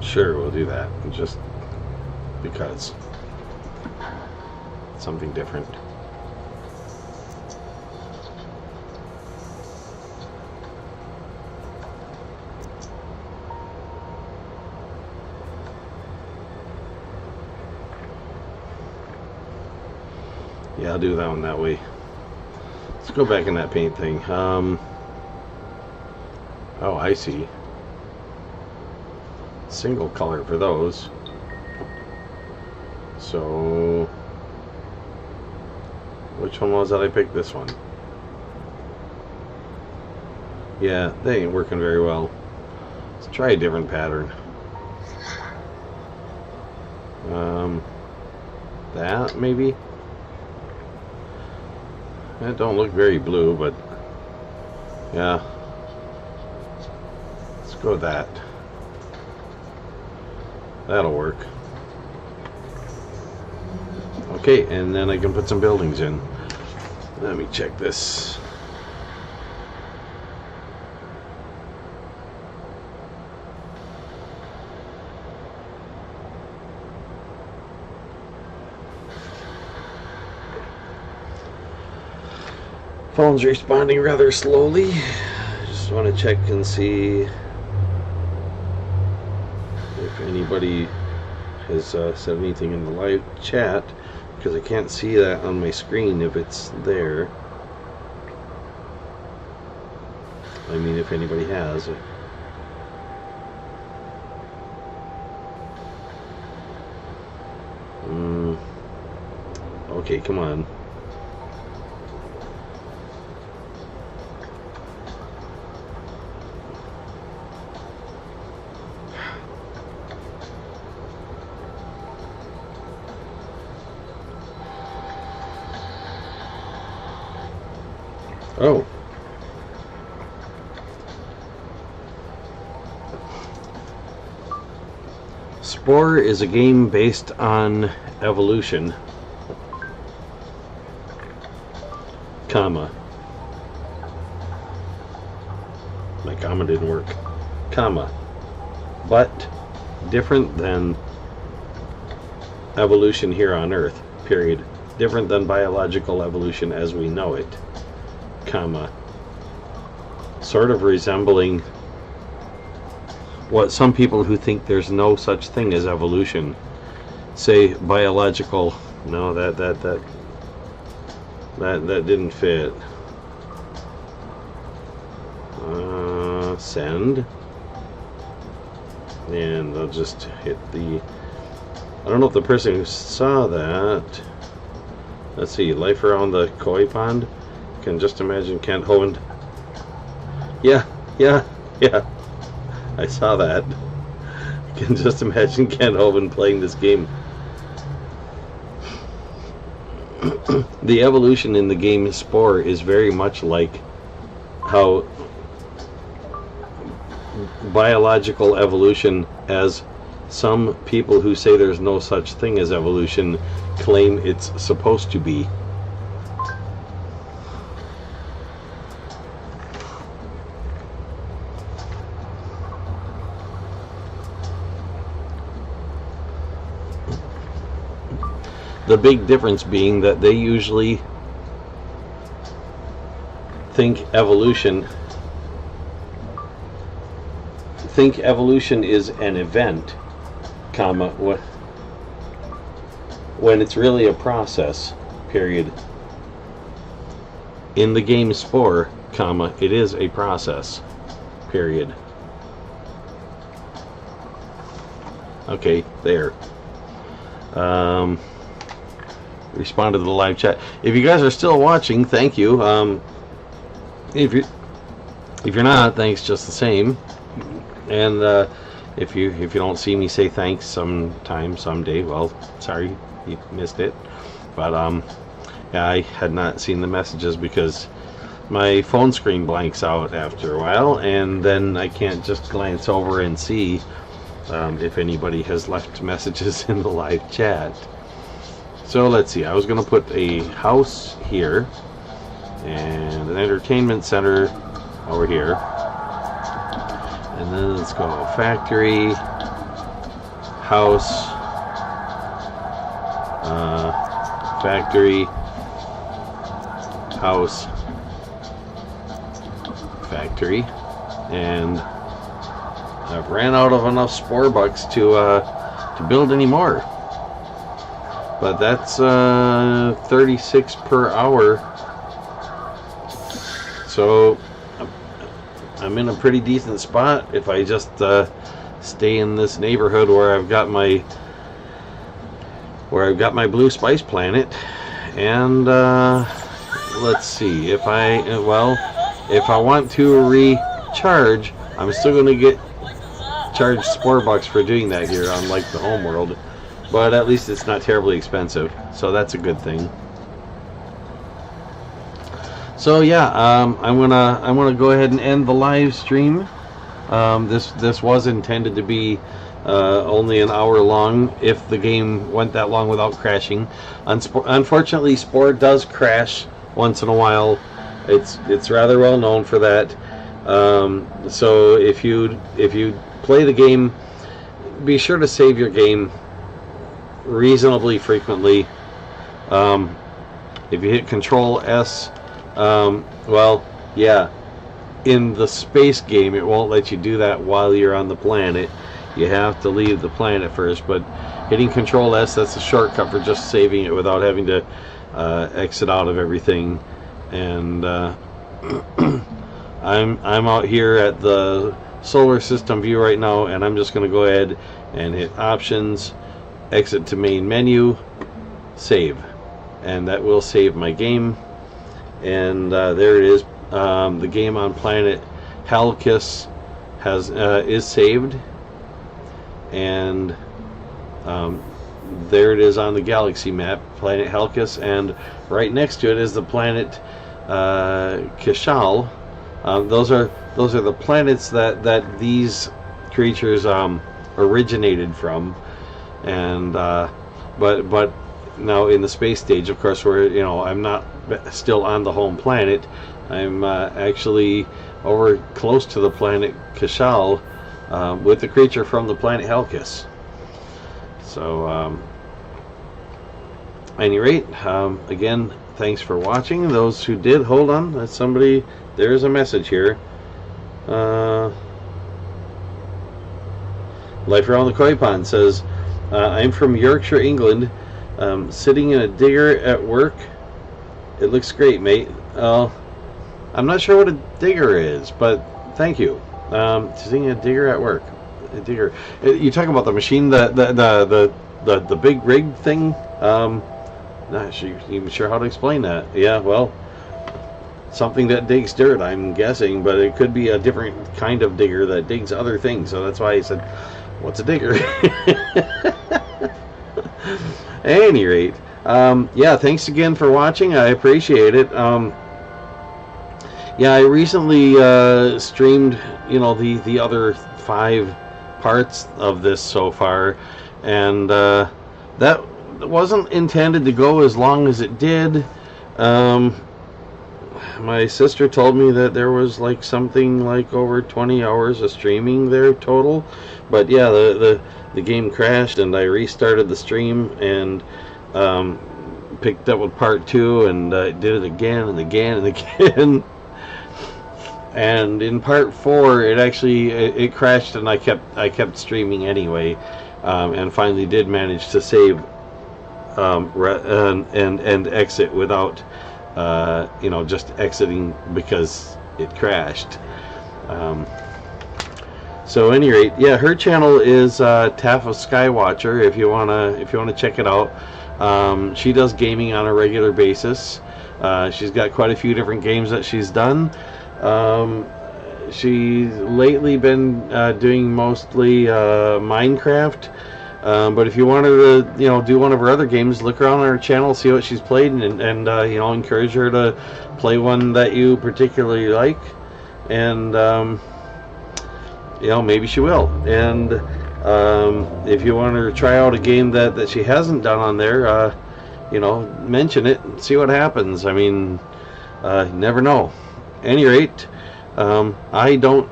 Sure, we'll do that, just because. Something different. Yeah, I'll do that one that way. Let's go back in that paint thing. Oh, I see. Single color for those. So which one was that I picked? This one. Yeah, they ain't working very well. Let's try a different pattern. That maybe? That don't look very blue, but yeah. Let's go with that. That'll work. Okay, and then I can put some buildings in. Let me check this. Phone's responding rather slowly. Just want to check and see if anybody has said anything in the live chat, because I can't see that on my screen if it's there. I mean, if anybody has. Okay, come on. Oh. Spore is a game based on evolution. comma. My comma didn't work. Comma. But different than evolution here on Earth, period. Different than biological evolution as we know it, comma. Sort of resembling what some people who think there's no such thing as evolution say biological. No, that didn't fit. Send. And I'll just hit the... I don't know if the person who saw that... Let's see, life around the koi pond. Can just imagine Kent Hovind. Yeah. I saw that. I can just imagine Kent Hovind playing this game. The evolution in the game Spore is very much like how biological evolution, as some people who say there's no such thing as evolution claim it's supposed to be. The big difference being that they usually think evolution is an event, comma, when it's really a process, period. In the game Spore, comma, it is a process, period. Okay, there. Responded to the live chat. If you guys are still watching, thank you. If you're not, thanks just the same. And if you don't see me say thanks sometime, someday, well, sorry you missed it. But yeah, I had not seen the messages because my phone screen blanks out after a while, and then I can't just glance over and see if anybody has left messages in the live chat. So let's see, I was going to put a house here and an entertainment center over here. And then let's go factory, house, factory, house, factory. And I've ran out of enough Spore bucks to build any more. But that's 36 per hour. So I'm in a pretty decent spot if I just stay in this neighborhood where I've got my blue spice planet. And let's see, if I want to recharge, I'm still going to get charged Spore bucks for doing that here, unlike the home world. But at least it's not terribly expensive, so that's a good thing. So yeah, I'm gonna go ahead and end the live stream. This was intended to be only an hour long if the game went that long without crashing. Unfortunately, Spore does crash once in a while. It's rather well known for that. So if you play the game, be sure to save your game reasonably frequently. If you hit Control S, well, yeah, in the space game it won't let you do that while you're on the planet. You have to leave the planet first, but hitting Control S, that's a shortcut for just saving it without having to exit out of everything. And I'm out here at the solar system view right now, and I'm just going to go ahead and hit Options, exit to main menu, save, and that will save my game. And there it is. The game on planet Halkis is saved, and there it is on the galaxy map, planet Halkis, and right next to it is the planet Kishal. Those are the planets that these creatures originated from. And but now in the space stage, of course, where I'm not still on the home planet. I'm actually over close to the planet Kashal with the creature from the planet Helkis. So, at any rate, again, thanks for watching. Those who did, hold on, that's somebody. There's a message here. Life Around the Koi Pond says, I'm from Yorkshire, England, sitting in a digger at work. It looks great, mate. I'm not sure what a digger is, but thank you. Sitting in a digger at work. A digger. You talking about the machine, the big rig thing? Not even sure how to explain that. Yeah, well, something that digs dirt, I'm guessing, but it could be a different kind of digger that digs other things. So that's why I said, what's a digger? At any rate, yeah, thanks again for watching. I appreciate it. Yeah, I recently streamed, the other 5 parts of this so far, and that wasn't intended to go as long as it did. My sister told me that there was like something like over 20 hours of streaming there total, but yeah, the game crashed and I restarted the stream and picked up with part 2 and did it again and again and again. And in part 4, it actually it crashed and I kept streaming anyway, and finally did manage to save and exit without just exiting because it crashed. So at any rate, yeah, her channel is Taff of Skywatcher. If you wanna check it out, she does gaming on a regular basis. She's got quite a few different games that she's done. She's lately been doing mostly Minecraft. But if you wanted to, do one of her other games, look around on her channel, see what she's played, and encourage her to play one that you particularly like, and maybe she will. And if you want her to try out a game that she hasn't done on there, mention it and see what happens. I mean, you never know. At any rate, I don't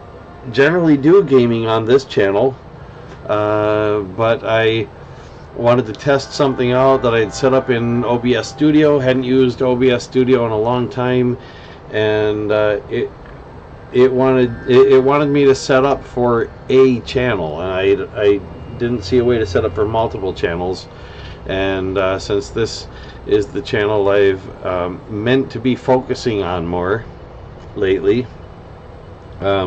generally do gaming on this channel. But I wanted to test something out that I'd set up in OBS Studio. Hadn't used OBS Studio in a long time, and it wanted me to set up for a channel, and I didn't see a way to set up for multiple channels. And since this is the channel I've meant to be focusing on more lately,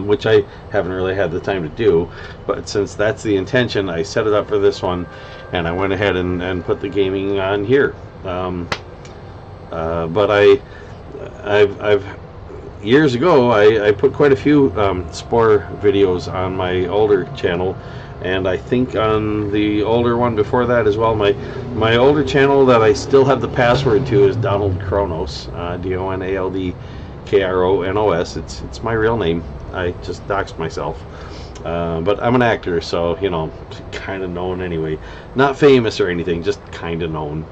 which I haven't really had the time to do, but since that's the intention, I set it up for this one, and I went ahead and put the gaming on here. But I've years ago I put quite a few Spore videos on my older channel, and I think on the older one before that as well. My older channel that I still have the password to is Donald Kronos, DONALD KRONOS. It's my real name. I just doxed myself, but I'm an actor, so kind of known anyway. Not famous or anything, just kind of known.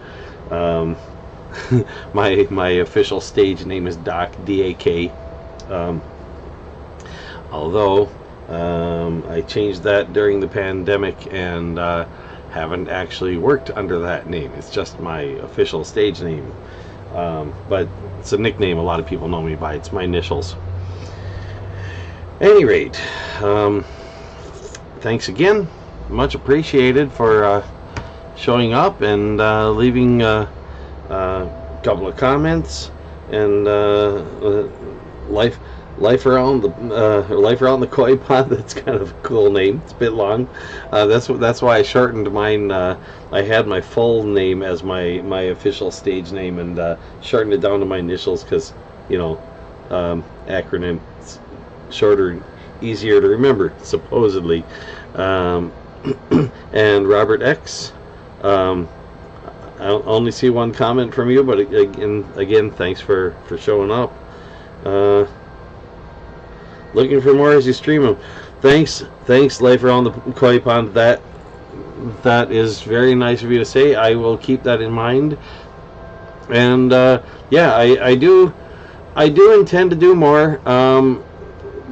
My official stage name is Doc, D-A-K. Although I changed that during the pandemic and haven't actually worked under that name. It's just my official stage name. But it's a nickname a lot of people know me by. It's my initials. At any rate, thanks again. Much appreciated for showing up and leaving a couple of comments, and life around the Koi Pond. That's kind of a cool name. It's a bit long. That's why I shortened mine. I had my full name as my official stage name, and shortened it down to my initials because acronym. It's shorter, easier to remember, supposedly. And Robert X. I only see one comment from you, but again, thanks for showing up. Looking for more as you stream them. Thanks, Life Around the Koi Pond. That that is very nice of you to say. I will keep that in mind. And yeah, I do intend to do more.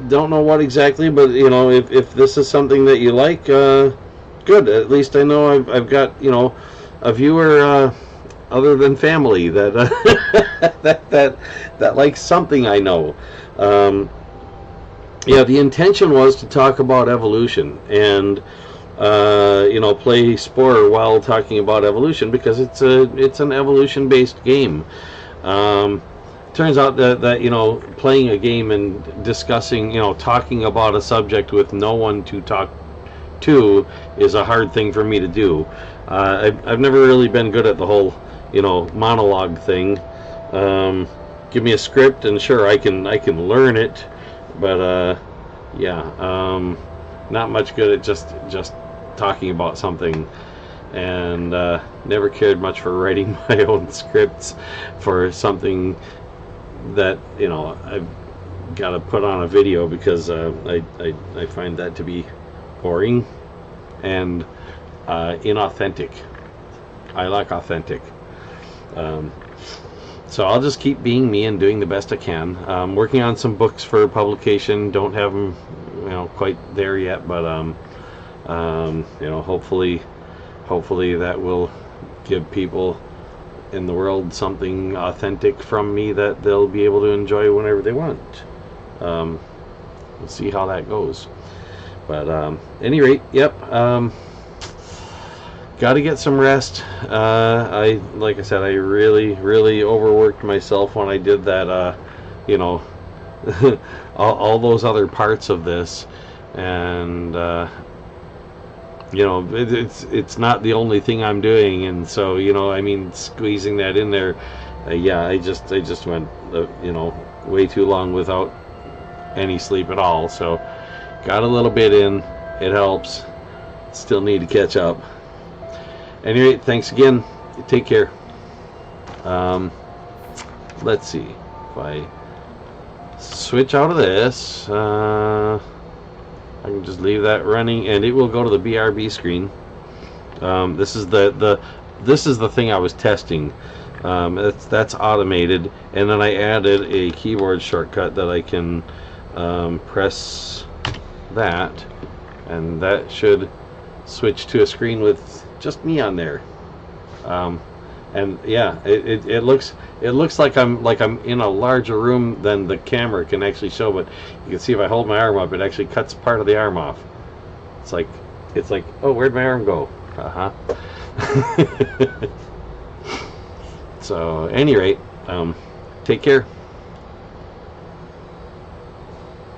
Don't know what exactly, but you know, if this is something that you like, good. At least I know I've got, you know, a viewer other than family that that likes something I know. Yeah, the intention was to talk about evolution and you know, play Spore while talking about evolution, because it's an evolution based game. Turns out that you know, playing a game and discussing, you know, talking about a subject with no one to talk to is a hard thing for me to do. I've never really been good at the whole, you know, monologue thing. Give me a script and sure, I can learn it, but yeah, not much good at just talking about something. And never cared much for writing my own scripts for something that, you know, I've got to put on a video, because I find that to be boring and inauthentic. I like authentic. So I'll just keep being me and doing the best I can. Working on some books for publication. Don't have them, you know, quite there yet, but you know, hopefully that will give people in the world something authentic from me that they'll be able to enjoy whenever they want. We'll see how that goes. But any rate, yep. Got to get some rest. Like I said, I really overworked myself when I did that. You know, all those other parts of this, and you know, it's not the only thing I'm doing, and so, you know, I mean, squeezing that in there, yeah, I just went you know, way too long without any sleep at all. So got a little bit in. It helps. Still need to catch up. Anyway, thanks again. Take care. Let's see if I switch out of this. I can just leave that running, and it will go to the BRB screen. This is the thing I was testing. That's automated, and then I added a keyboard shortcut that I can press that, and that should switch to a screen with just me on there. And yeah, it looks like I'm in a larger room than the camera can actually show, but you can see if I hold my arm up, it actually cuts part of the arm off. It's like, oh, where'd my arm go? So, at any rate, take care.